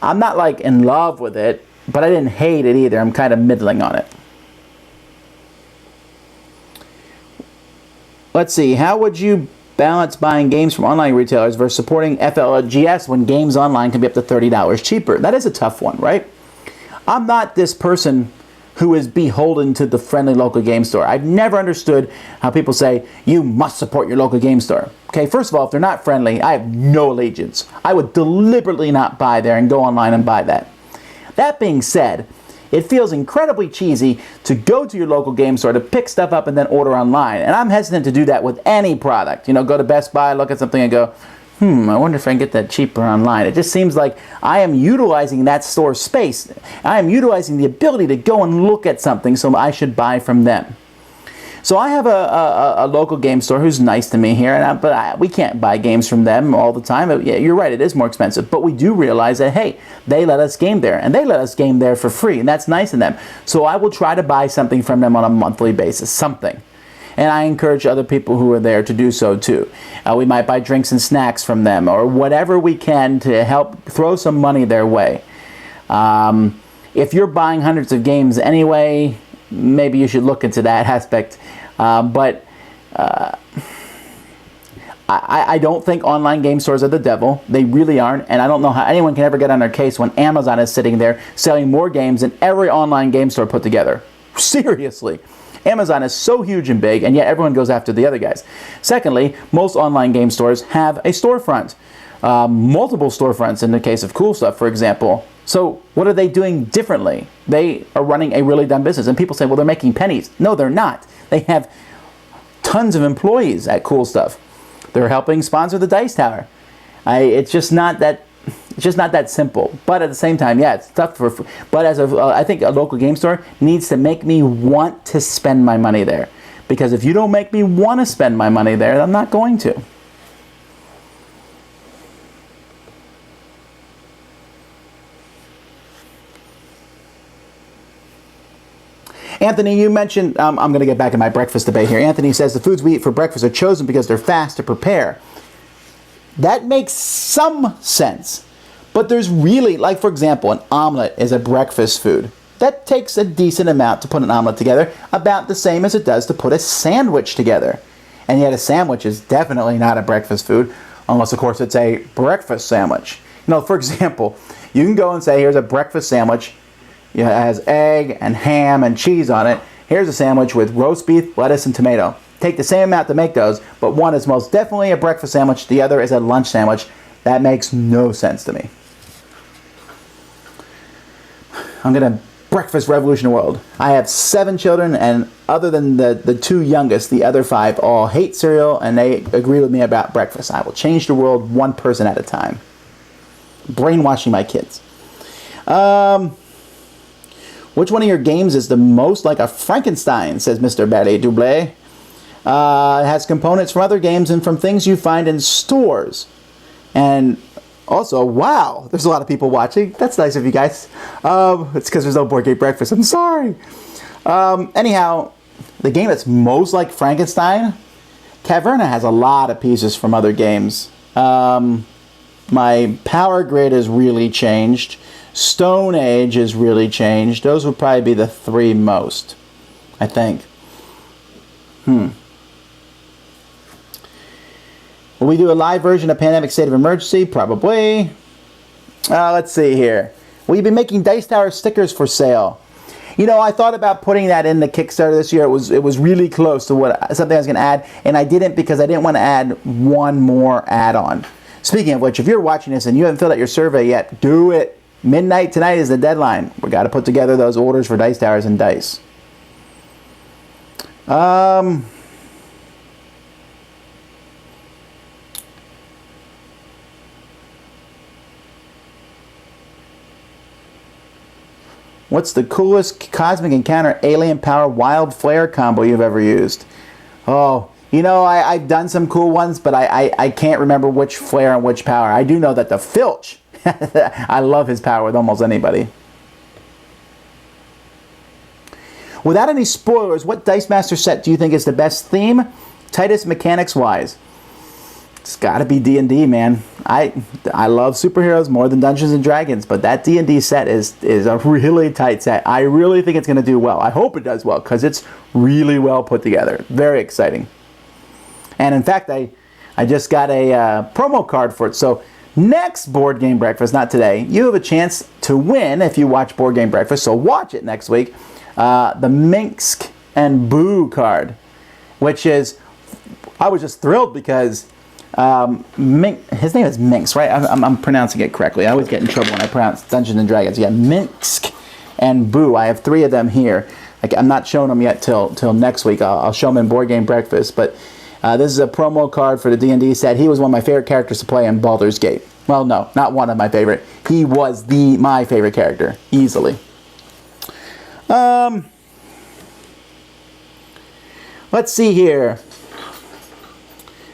I'm not like in love with it, but I didn't hate it either. I'm kind of middling on it. Let's see, how would you balance buying games from online retailers versus supporting FLGS when games online can be up to $30 cheaper? That is a tough one, right? I'm not this person who is beholden to the friendly local game store. I've never understood how people say, you must support your local game store. Okay, first of all, if they're not friendly, I have no allegiance. I would deliberately not buy there and go online and buy that. That being said, it feels incredibly cheesy to go to your local game store to pick stuff up and then order online. And I'm hesitant to do that with any product. You know, go to Best Buy, look at something and go, I wonder if I can get that cheaper online. It just seems like I am utilizing that store space. I am utilizing the ability to go and look at something, so I should buy from them. So I have a local game store who's nice to me here, but we can't buy games from them all the time. Yeah, you're right, it is more expensive. But we do realize that, hey, they let us game there, and they let us game there for free, and that's nice of them. So I will try to buy something from them on a monthly basis, something. And I encourage other people who are there to do so too. We might buy drinks and snacks from them, or whatever we can to help throw some money their way. if you're buying hundreds of games anyway, maybe you should look into that aspect. But I don't think online game stores are the devil. They really aren't, and I don't know how anyone can ever get on their case when Amazon is sitting there selling more games than every online game store put together. Seriously. Amazon is so huge and big, and yet everyone goes after the other guys. Secondly, most online game stores have a storefront. Multiple storefronts in the case of Cool Stuff, for example. So what are they doing differently? They are running a really dumb business. And people say, well, they're making pennies. No, they're not. They have tons of employees at Cool Stuff. They're helping sponsor the Dice Tower. It's just not that simple. But at the same time, yeah, it's tough for. But I think a local game store needs to make me want to spend my money there. Because if you don't make me want to spend my money there, I'm not going to. Anthony, you mentioned, I'm going to get back in my breakfast debate here. Anthony says the foods we eat for breakfast are chosen because they're fast to prepare. That makes some sense. But there's really, like for example, an omelet is a breakfast food. That takes a decent amount to put an omelet together, about the same as it does to put a sandwich together. And yet a sandwich is definitely not a breakfast food, unless of course it's a breakfast sandwich. You know, for example, you can go and say, here's a breakfast sandwich. It has egg and ham and cheese on it. Here's a sandwich with roast beef, lettuce, and tomato. Take the same amount to make those, but one is most definitely a breakfast sandwich, the other is a lunch sandwich. That makes no sense to me. I'm going to breakfast revolution the world. I have 7 children, and other than the 2 youngest, the other 5 all hate cereal, and they agree with me about breakfast. I will change the world one person at a time. Brainwashing my kids. Which one of your games is the most like a Frankenstein, says Mr. Barry Dublé. It has components from other games and from things you find in stores. And also, wow, there's a lot of people watching. That's nice of you guys. It's because there's no Board Game Breakfast. I'm sorry. Anyhow, the game that's most like Frankenstein, Caverna has a lot of pieces from other games. My power grid has really changed. Stone Age has really changed. Those would probably be the 3 most, I think. Will we do a live version of Pandemic State of Emergency? Probably. Let's see here. Will you be making Dice Tower stickers for sale? You know, I thought about putting that in the Kickstarter this year. It was really close to something I was going to add, and I didn't because I didn't want to add one more add-on. Speaking of which, if you're watching this and you haven't filled out your survey yet, do it. Midnight tonight is the deadline. We got to put together those orders for Dice Towers and dice. What's the coolest Cosmic Encounter Alien Power Wild Flare combo you've ever used? Oh, you know, I've done some cool ones, but I can't remember which flare and which power. I do know that the Filch, I love his power with almost anybody. Without any spoilers, what Dice Master set do you think is the best theme, tightest mechanics-wise? It's got to be D&D, man. I love superheroes more than Dungeons and Dragons, but that D&D set is a really tight set. I really think it's going to do well. I hope it does well, because it's really well put together. Very exciting. And in fact, I just got a promo card for it. So next Board Game Breakfast, not today, you have a chance to win if you watch Board Game Breakfast. So watch it next week. The Minsk and Boo card, which is, I was just thrilled because his name is Minsk, right? I'm pronouncing it correctly. I always get in trouble when I pronounce Dungeons and Dragons. Yeah, Minsk and Boo. I have 3 of them here. I'm not showing them yet till next week. I'll show them in Board Game Breakfast, but this is a promo card for the D&D set. He was one of my favorite characters to play in Baldur's Gate. Well, no, not one of my favorite. He was my favorite character, easily. Let's see here.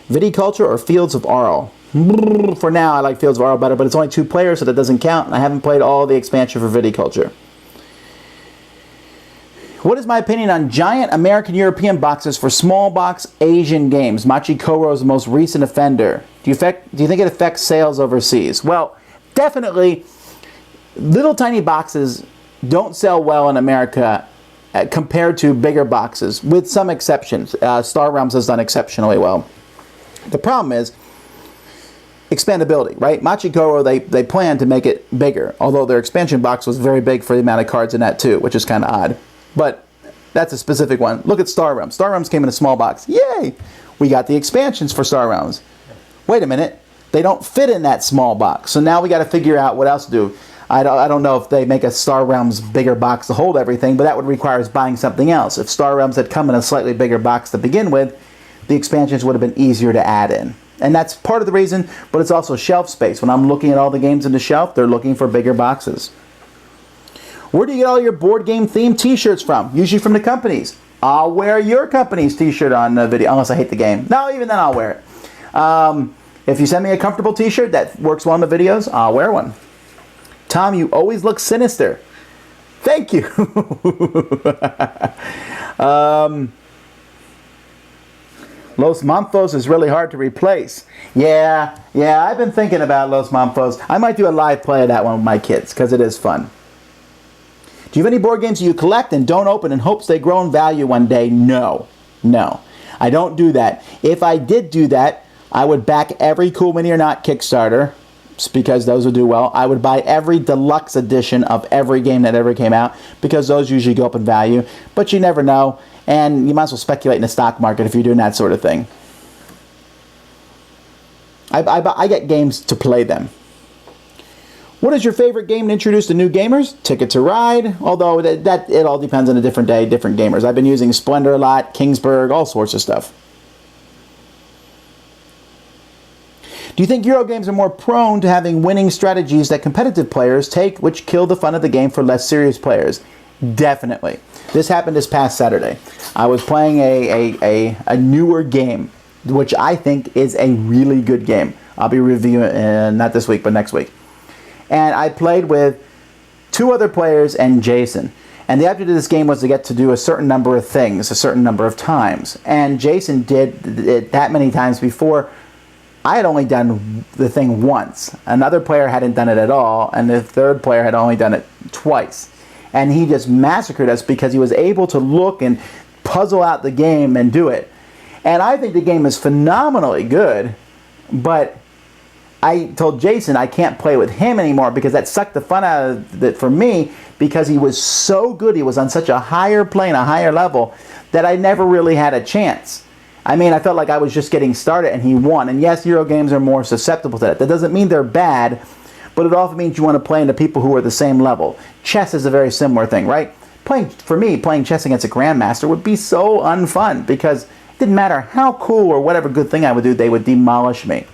Viticulture or Fields of Arl? For now, I like Fields of Arl better, but it's only 2 players, so that doesn't count. I haven't played all the expansion for Viticulture. What is my opinion on giant American-European boxes for small box Asian games? Machi Koro is the most recent offender. Do you think it affects sales overseas? Well, definitely, little tiny boxes don't sell well in America compared to bigger boxes, with some exceptions. Star Realms has done exceptionally well. The problem is expandability, right? Machikoro, they plan to make it bigger, although their expansion box was very big for the amount of cards in that too, which is kind of odd. But that's a specific one. Look at Star Realms. Star Realms came in a small box. Yay! We got the expansions for Star Realms. Wait a minute. They don't fit in that small box. So now we got to figure out what else to do. I don't know if they make a Star Realms bigger box to hold everything, but that would require us buying something else. If Star Realms had come in a slightly bigger box to begin with, the expansions would have been easier to add in. And that's part of the reason, but it's also shelf space. When I'm looking at all the games in the shelf, they're looking for bigger boxes. Where do you get all your board game themed t-shirts from? Usually from the companies. I'll wear your company's t-shirt on the video, unless I hate the game. No, even then I'll wear it. If you send me a comfortable t-shirt that works well in the videos, I'll wear one. Tom, you always look sinister. Thank you. Los Monthos is really hard to replace. Yeah, I've been thinking about Los Monthos. I might do a live play of that one with my kids, because it is fun. Do you have any board games that you collect and don't open in hopes they grow in value one day? No. I don't do that. If I did do that, I would back every Cool Mini or Not Kickstarter, because those would do well. I would buy every deluxe edition of every game that ever came out, because those usually go up in value. But you never know, and you might as well speculate in the stock market if you're doing that sort of thing. I get games to play them. What is your favorite game to introduce to new gamers? Ticket to Ride, although that it all depends on a different day, different gamers. I've been using Splendor a lot, Kingsburg, all sorts of stuff. Do you think Euro games are more prone to having winning strategies that competitive players take, which kill the fun of the game for less serious players? Definitely. This happened this past Saturday. I was playing a newer game, which I think is a really good game. I'll be reviewing not this week, but next week. And I played with 2 other players and Jason. And the object of this game was to get to do a certain number of things, a certain number of times. And Jason did it that many times before. I had only done the thing once. Another player hadn't done it at all, and the third player had only done it twice. And he just massacred us because he was able to look and puzzle out the game and do it. And I think the game is phenomenally good, but I told Jason I can't play with him anymore because that sucked the fun out of it for me, because he was so good. He was on such a higher plane, a higher level, that I never really had a chance. I mean, I felt like I was just getting started and he won. And yes, Euro games are more susceptible to that. That doesn't mean they're bad, but it often means you want to play into people who are the same level. Chess is a very similar thing, right? For me, playing chess against a grandmaster would be so unfun, because it didn't matter how cool or whatever good thing I would do, they would demolish me.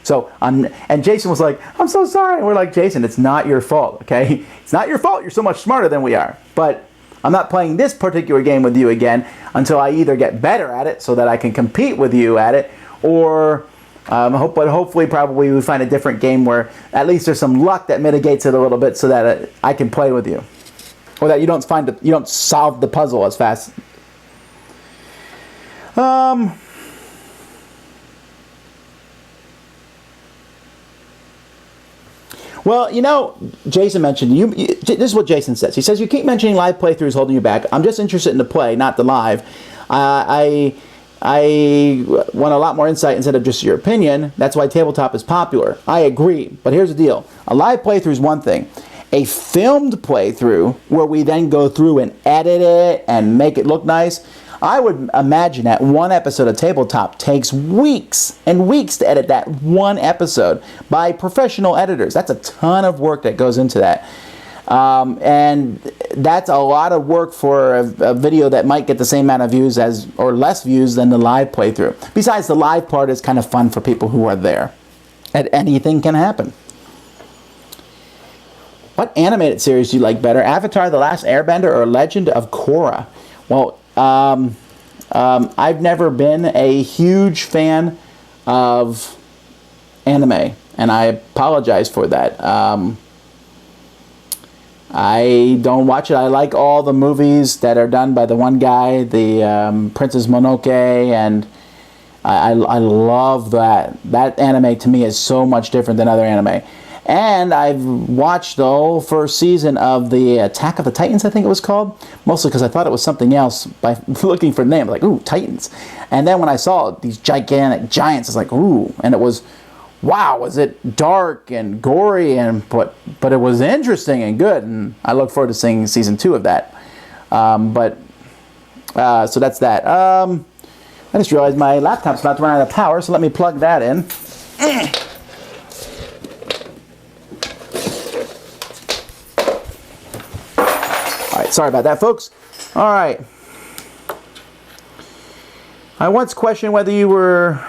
So, and Jason was like, I'm so sorry. And we're like, Jason, it's not your fault, okay? It's not your fault. You're so much smarter than we are. But I'm not playing this particular game with you again until I either get better at it so that I can compete with you at it, or hopefully probably we find a different game where at least there's some luck that mitigates it a little bit so that I can play with you, or that you don't solve the puzzle as fast. Well, you know, Jason mentioned, this is what Jason says. He says, you keep mentioning live playthroughs holding you back. I'm just interested in the play, not the live. I want a lot more insight instead of just your opinion. That's why tabletop is popular. I agree, but here's the deal. A live playthrough is one thing. A filmed playthrough, where we then go through and edit it and make it look nice, I would imagine that one episode of Tabletop takes weeks and weeks to edit that one episode by professional editors. That's a ton of work that goes into that. And that's a lot of work for a video that might get the same amount of views or less views than the live playthrough. Besides, the live part is kind of fun for people who are there. And anything can happen. What animated series do you like better? Avatar: The Last Airbender or Legend of Korra? Well, I've never been a huge fan of anime, and I apologize for that. I don't watch it. I like all the movies that are done by the one guy, the Princess Mononoke, and I love that. That anime to me is so much different than other anime. And I've watched the whole first season of the Attack of the Titans, I think it was called. Mostly because I thought it was something else by looking for the name. Like, ooh, Titans. And then when I saw these gigantic giants, I was like, ooh. And it was, wow, was it dark and gory, but it was interesting and good. And I look forward to seeing season 2 of that. So that's that. I just realized my laptop's about to run out of power, so let me plug that in. Sorry about that, folks. All right. I once questioned whether you were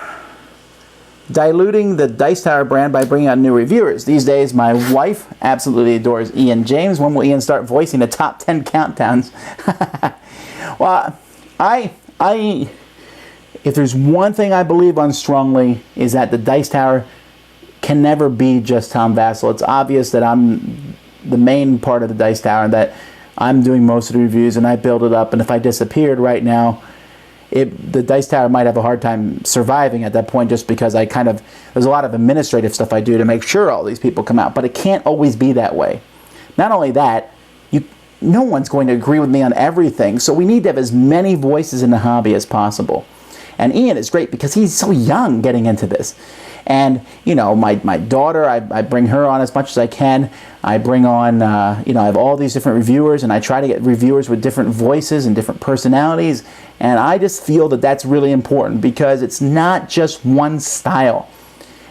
diluting the Dice Tower brand by bringing on new reviewers. These days, my wife absolutely adores Ian James. When will Ian start voicing the top 10 countdowns? Well, if there's one thing I believe on strongly, is that the Dice Tower can never be just Tom Vasel. It's obvious that I'm the main part of the Dice Tower, and that I'm doing most of the reviews, and I build it up. And if I disappeared right now, the Dice Tower might have a hard time surviving at that point, just because there's a lot of administrative stuff I do to make sure all these people come out. But it can't always be that way. Not only that, no one's going to agree with me on everything, so we need to have as many voices in the hobby as possible. And Ian is great because he's so young getting into this. And, my daughter, I bring her on as much as I can. I bring on, I have all these different reviewers, and I try to get reviewers with different voices and different personalities. And I just feel that that's really important, because it's not just one style.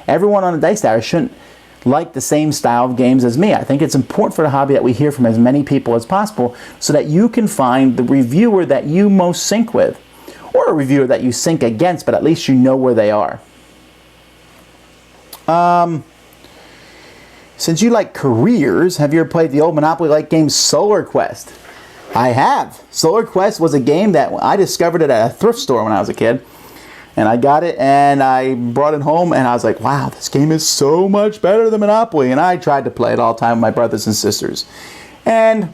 Everyone on the Dice Tower shouldn't like the same style of games as me. I think it's important for the hobby that we hear from as many people as possible, so that you can find the reviewer that you most sync with, or a reviewer that you sync against, but at least you know where they are. Since you like careers, have you ever played the old Monopoly-like game Solar Quest? I have. Solar Quest was a game that I discovered it at a thrift store when I was a kid. And I got it, and I brought it home, and I was like, wow, this game is so much better than Monopoly. And I tried to play it all the time with my brothers and sisters. And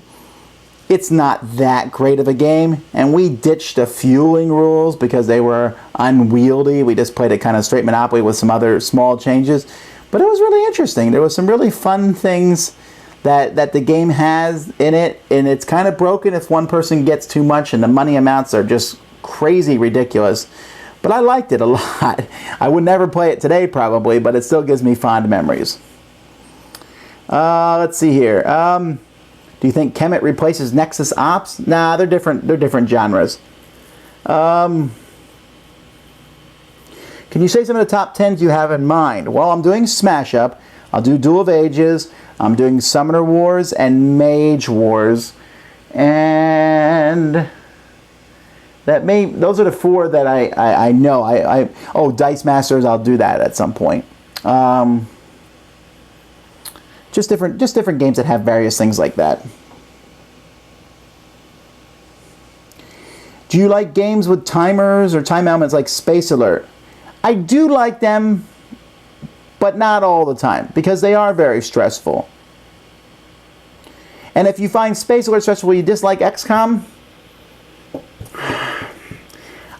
it's not that great of a game, and we ditched the fueling rules because they were unwieldy. We just played it kind of straight Monopoly with some other small changes. But it was really interesting. There was some really fun things that the game has in it, and it's kind of broken if one person gets too much, and the money amounts are just crazy ridiculous. But I liked it a lot. I would never play it today probably, but it still gives me fond memories. Let's see here. Do you think Kemet replaces Nexus Ops? Nah, they're different. They're different genres. Can you say some of the top 10s you have in mind? Well, I'm doing Smash Up. I'll do Duel of Ages. I'm doing Summoner Wars and Mage Wars. And those are the 4 that I know. Oh, Dice Masters, I'll do that at some point. Just different games that have various things like that. Do you like games with timers or time elements like Space Alert? I do like them, but not all the time, because they are very stressful. And if you find Space Alert stressful, you dislike XCOM?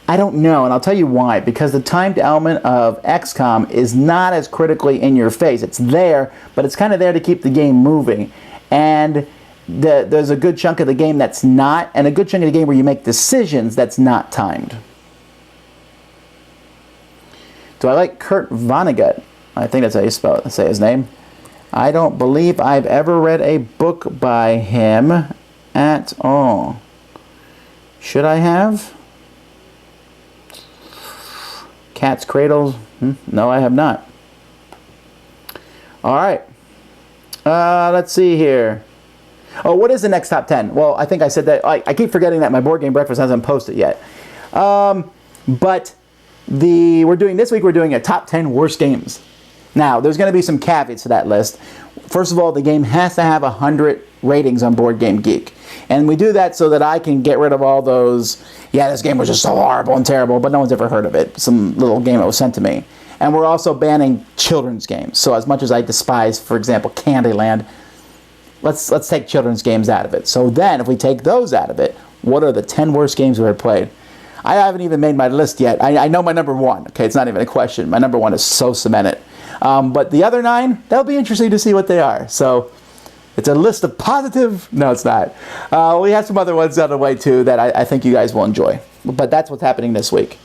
I don't know, and I'll tell you why. Because the timed element of XCOM is not as critically in your face. It's there, but it's kind of there to keep the game moving. And there's a good chunk of the game that's not, and a good chunk of the game where you make decisions that's not timed. Do I like Kurt Vonnegut? I think that's how you say his name. I don't believe I've ever read a book by him at all. Should I have? Cat's Cradles? No, I have not. All right. Let's see here. Oh, what is the next top 10? Well, I think I said that. I keep forgetting that my board game breakfast hasn't posted yet. But we're doing this week. We're doing a top 10 worst games. Now, there's going to be some caveats to that list. First of all, the game has to have 100 ratings on Board Game Geek. And we do that so that I can get rid of all those, yeah, this game was just so horrible and terrible, but no one's ever heard of it. Some little game that was sent to me. And we're also banning children's games. So as much as I despise, for example, Candyland, let's take children's games out of it. So then, if we take those out of it, what are the 10 worst games we ever played? I haven't even made my list yet. I know my number 1. Okay, it's not even a question. My number 1 is so cemented. But the other 9, that'll be interesting to see what they are. So it's a list of positive. No, it's not. We have some other ones on the way too that I think you guys will enjoy. But that's what's happening this week.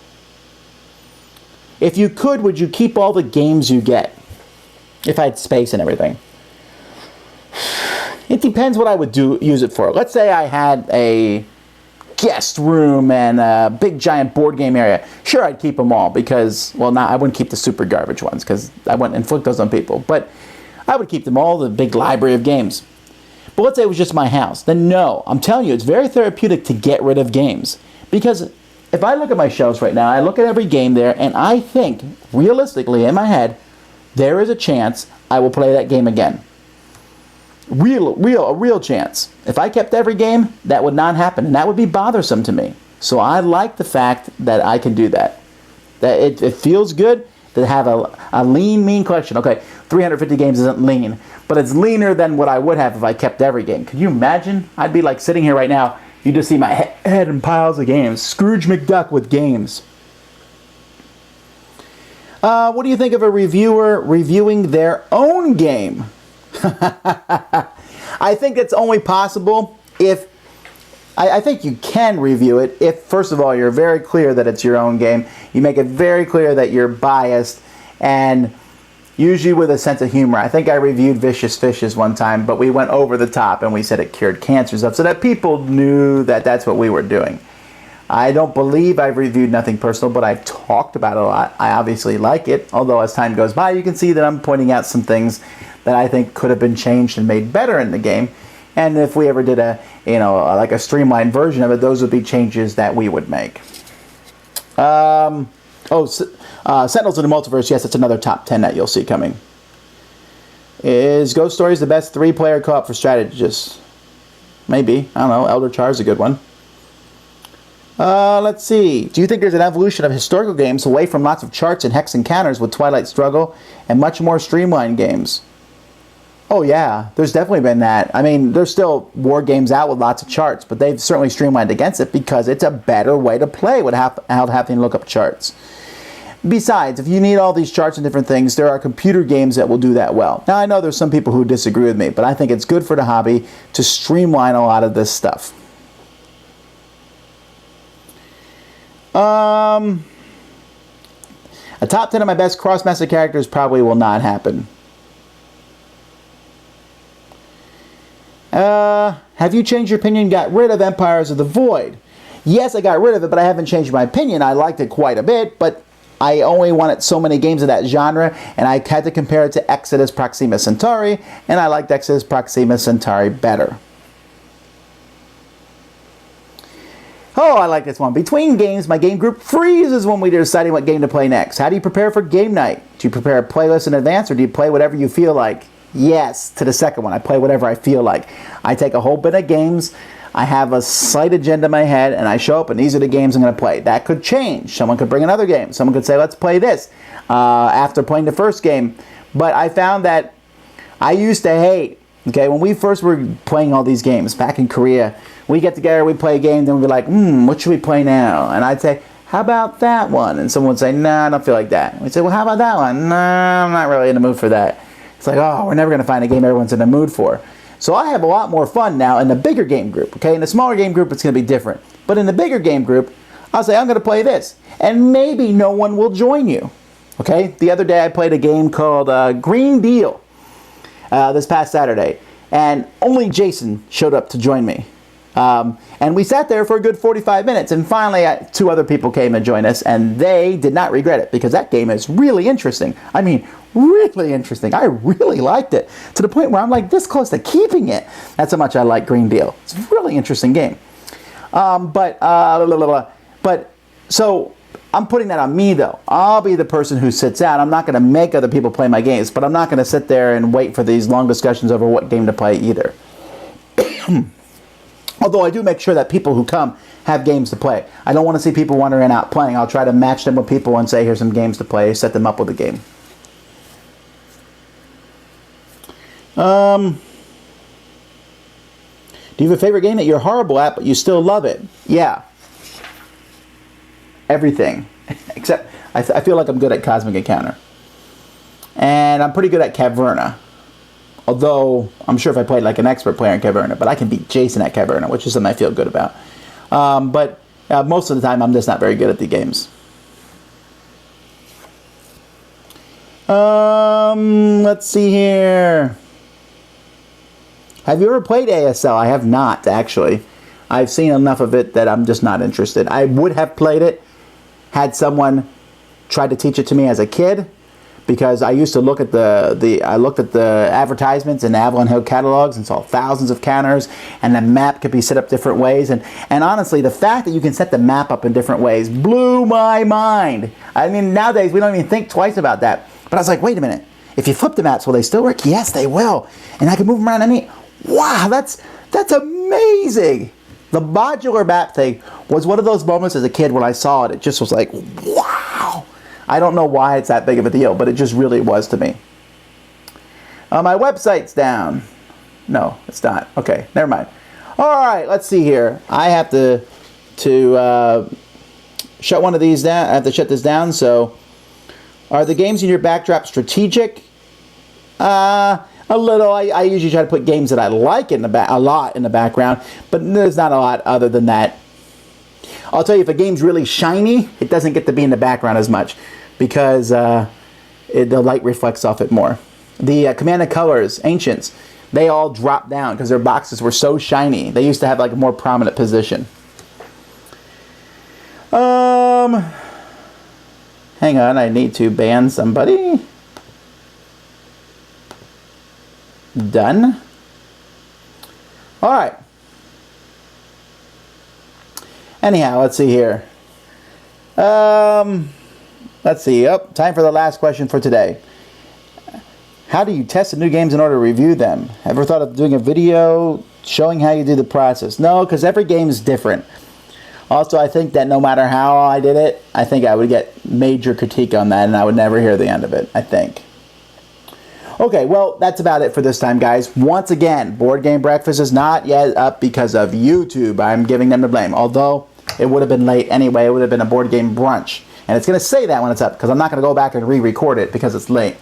If you could, would you keep all the games you get? If I had space and everything. It depends what I would use it for. Let's say I had a guest room and a big giant board game area. Sure, I'd keep them all because, well, I wouldn't keep the super garbage ones because I wouldn't inflict those on people. But I would keep them all, the big library of games. But let's say it was just my house. Then no, I'm telling you, it's very therapeutic to get rid of games. Because if I look at my shelves right now, I look at every game there, and I think, realistically, in my head, there is a chance I will play that game again. A real chance. If I kept every game, that would not happen, and that would be bothersome to me. So I like the fact that I can do that. That it feels good to have a lean, mean collection. Okay, 350 games isn't lean, but it's leaner than what I would have if I kept every game. Could you imagine? I'd be like sitting here right now, you just see my head in piles of games. Scrooge McDuck with games. What do you think of a reviewer reviewing their own game? I think it's only possible if... I think you can review it if, first of all, you're very clear that it's your own game. You make it very clear that you're biased, and usually with a sense of humor. I think I reviewed Vicious Fishes one time, but we went over the top and we said it cured cancer stuff so that people knew that that's what we were doing. I don't believe I've reviewed Nothing Personal, but I've talked about it a lot. I obviously like it, although as time goes by, you can see that I'm pointing out some things that I think could have been changed and made better in the game. And if we ever did like a streamlined version of it, those would be changes that we would make. Sentinels in the Multiverse, yes, it's another top 10 that you'll see coming. Is Ghost Stories the best 3-player co-op for strategists? Maybe. I don't know. Elder Char is a good one. Let's see. Do you think there's an evolution of historical games away from lots of charts and hex encounters with Twilight Struggle and much more streamlined games? Oh yeah, there's definitely been that. I mean, there's still war games out with lots of charts, but they've certainly streamlined against it because it's a better way to play without having to look up charts. Besides, if you need all these charts and different things, there are computer games that will do that well. Now, I know there's some people who disagree with me, but I think it's good for the hobby to streamline a lot of this stuff. A top 10 of my best cross-master characters probably will not happen. Have you changed your opinion and got rid of Empires of the Void? Yes, I got rid of it, but I haven't changed my opinion. I liked it quite a bit, but I only wanted so many games of that genre, and I had to compare it to Exodus Proxima Centauri, and I liked Exodus Proxima Centauri better. Oh, I like this one. Between games, my game group freezes when we're deciding what game to play next. How do you prepare for game night? Do you prepare a playlist in advance, or do you play whatever you feel like? Yes, to the second one. I play whatever I feel like. I take a whole bit of games. I have a slight agenda in my head, and I show up, and these are the games I'm going to play. That could change. Someone could bring another game. Someone could say, let's play this after playing the first game. But I found that I used to hate, okay, when we first were playing all these games back in Korea, we get together, we play a game, then we'd be like, what should we play now? And I'd say, how about that one? And someone would say, nah, I don't feel like that. We'd say, well, how about that one? Nah, I'm not really in the mood for that. It's like, oh, we're never going to find a game everyone's in the mood for. So I have a lot more fun now in the bigger game group, okay? In the smaller game group, it's going to be different. But in the bigger game group, I'll say, I'm going to play this. And maybe no one will join you, okay? The other day I played a game called Green Deal this past Saturday. And only Jason showed up to join me. And we sat there for a good 45 minutes. And finally, 2 other people came and joined us. And they did not regret it because that game is really interesting. I mean, really interesting. I really liked it to the point where I'm like this close to keeping it. That's how much I like Green Deal. It's a really interesting game. But so I'm putting that on me though. I'll be the person who sits out. I'm not going to make other people play my games, but I'm not going to sit there and wait for these long discussions over what game to play either. Although I do make sure that people who come have games to play. I don't want to see people wandering out playing. I'll try to match them with people and say, here's some games to play, set them up with a game. Do you have a favorite game that you're horrible at, but you still love it? Yeah. Everything. Except, I feel like I'm good at Cosmic Encounter. And I'm pretty good at Caverna. Although, I'm sure if I played like an expert player in Caverna, but I can beat Jason at Caverna, which is something I feel good about. But most of the time, I'm just not very good at the games. Let's see here. Have you ever played ASL? I have not, actually. I've seen enough of it that I'm just not interested. I would have played it had someone tried to teach it to me as a kid, because I used to look at I looked at the advertisements in Avalon Hill catalogs and saw thousands of counters, and the map could be set up different ways. And honestly, the fact that you can set the map up in different ways blew my mind. I mean, nowadays we don't even think twice about that. But I was like, wait a minute. If you flip the maps, will they still work? Yes, they will. And I can move them around any. Wow, that's amazing. The modular map thing was one of those moments as a kid when I saw it. It just was like, wow. I don't know why it's that big of a deal, but it just really was to me. My website's down. No, it's not. Okay, never mind. All right, let's see here. I have to shut one of these down. I have to shut this down. So, are the games in your backdrop strategic? A little. I usually try to put games that I like in the a lot in the background, but there's not a lot other than that. I'll tell you, if a game's really shiny, it doesn't get to be in the background as much, because the light reflects off it more. The Command and Colors, Ancients, they all dropped down because their boxes were so shiny. They used to have like a more prominent position. Hang on, I need to ban somebody. Done. All right. Anyhow, let's see here. Let's see. Oh, time for the last question for today. How do you test the new games in order to review them? Ever thought of doing a video showing how you do the process? No, because every game is different. Also, I think that no matter how I did it, I think I would get major critique on that, and I would never hear the end of it, I think. Okay, well, that's about it for this time, guys. Once again, Board Game Breakfast is not yet up because of YouTube. I'm giving them the blame. Although, it would have been late anyway. It would have been a board game brunch. And it's going to say that when it's up, because I'm not going to go back and re-record it because it's late.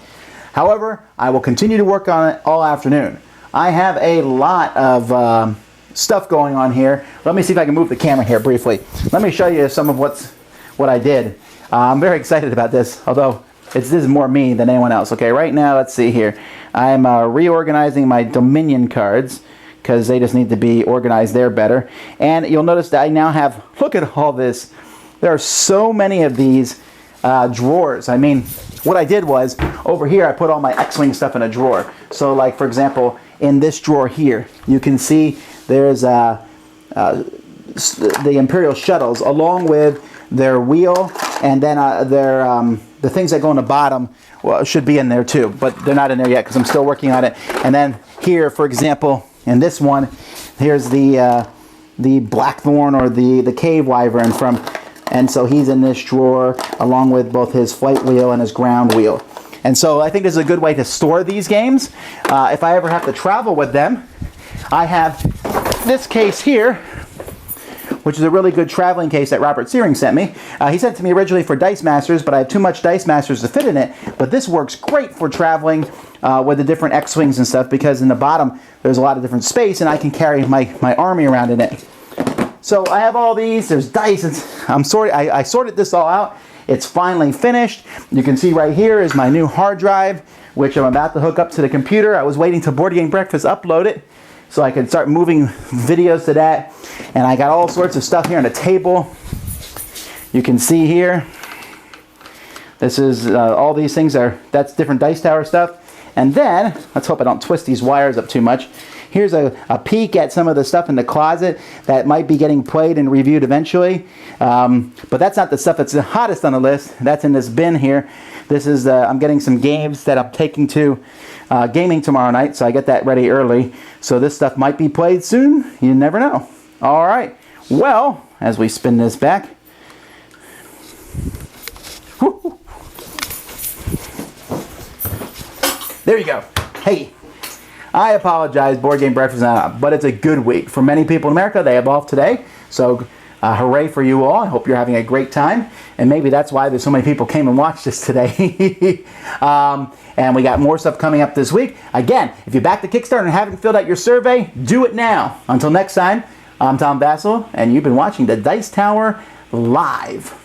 However, I will continue to work on it all afternoon. I have a lot of stuff going on here. Let me see if I can move the camera here briefly. Let me show you some of what I did. I'm very excited about this, although this is more me than anyone else. Okay, right now, let's see here. I'm reorganizing my Dominion cards because they just need to be organized there better. And you'll notice that I now have, look at all this. There are so many of these drawers. I mean, what I did was, over here, I put all my X-Wing stuff in a drawer. So, like, for example, in this drawer here, you can see there's the Imperial shuttles, along with their wheel, and then the things that go on the bottom, well, should be in there too, but they're not in there yet because I'm still working on it. And then here, for example, in this one, here's the Blackthorn, or the Cave Wyvern from, and so he's in this drawer along with both his flight wheel and his ground wheel. And so I think this is a good way to store these games. If I ever have to travel with them, I have this case here, which is a really good traveling case that Robert Searing sent me. He sent it to me originally for Dice Masters, but I have too much Dice Masters to fit in it. But this works great for traveling with the different X-Wings and stuff, because in the bottom there's a lot of different space, and I can carry my army around in it. So I have all these. There's dice. I sorted this all out. It's finally finished. You can see right here is my new hard drive, which I'm about to hook up to the computer. I was waiting till Board Game Breakfast upload it so I could start moving videos to that. And I got all sorts of stuff here on the table. You can see here. This is all these things that's different Dice Tower stuff. And then, let's hope I don't twist these wires up too much. Here's a peek at some of the stuff in the closet that might be getting played and reviewed eventually. But that's not the stuff that's the hottest on the list. That's in this bin here. This is, I'm getting some games that I'm taking to gaming tomorrow night, so I get that ready early. So this stuff might be played soon. You never know. All right. Well, as we spin this back. Whoo. There you go. Hey. I apologize, Board Game Breakfast is not up, but it's a good week. For many people in America, they have off today. So hooray for you all. I hope you're having a great time. And maybe that's why there's so many people came and watched this today. And we got more stuff coming up this week. Again, if you backed the Kickstarter and haven't filled out your survey, do it now. Until next time, I'm Tom Vasel, and you've been watching the Dice Tower Live.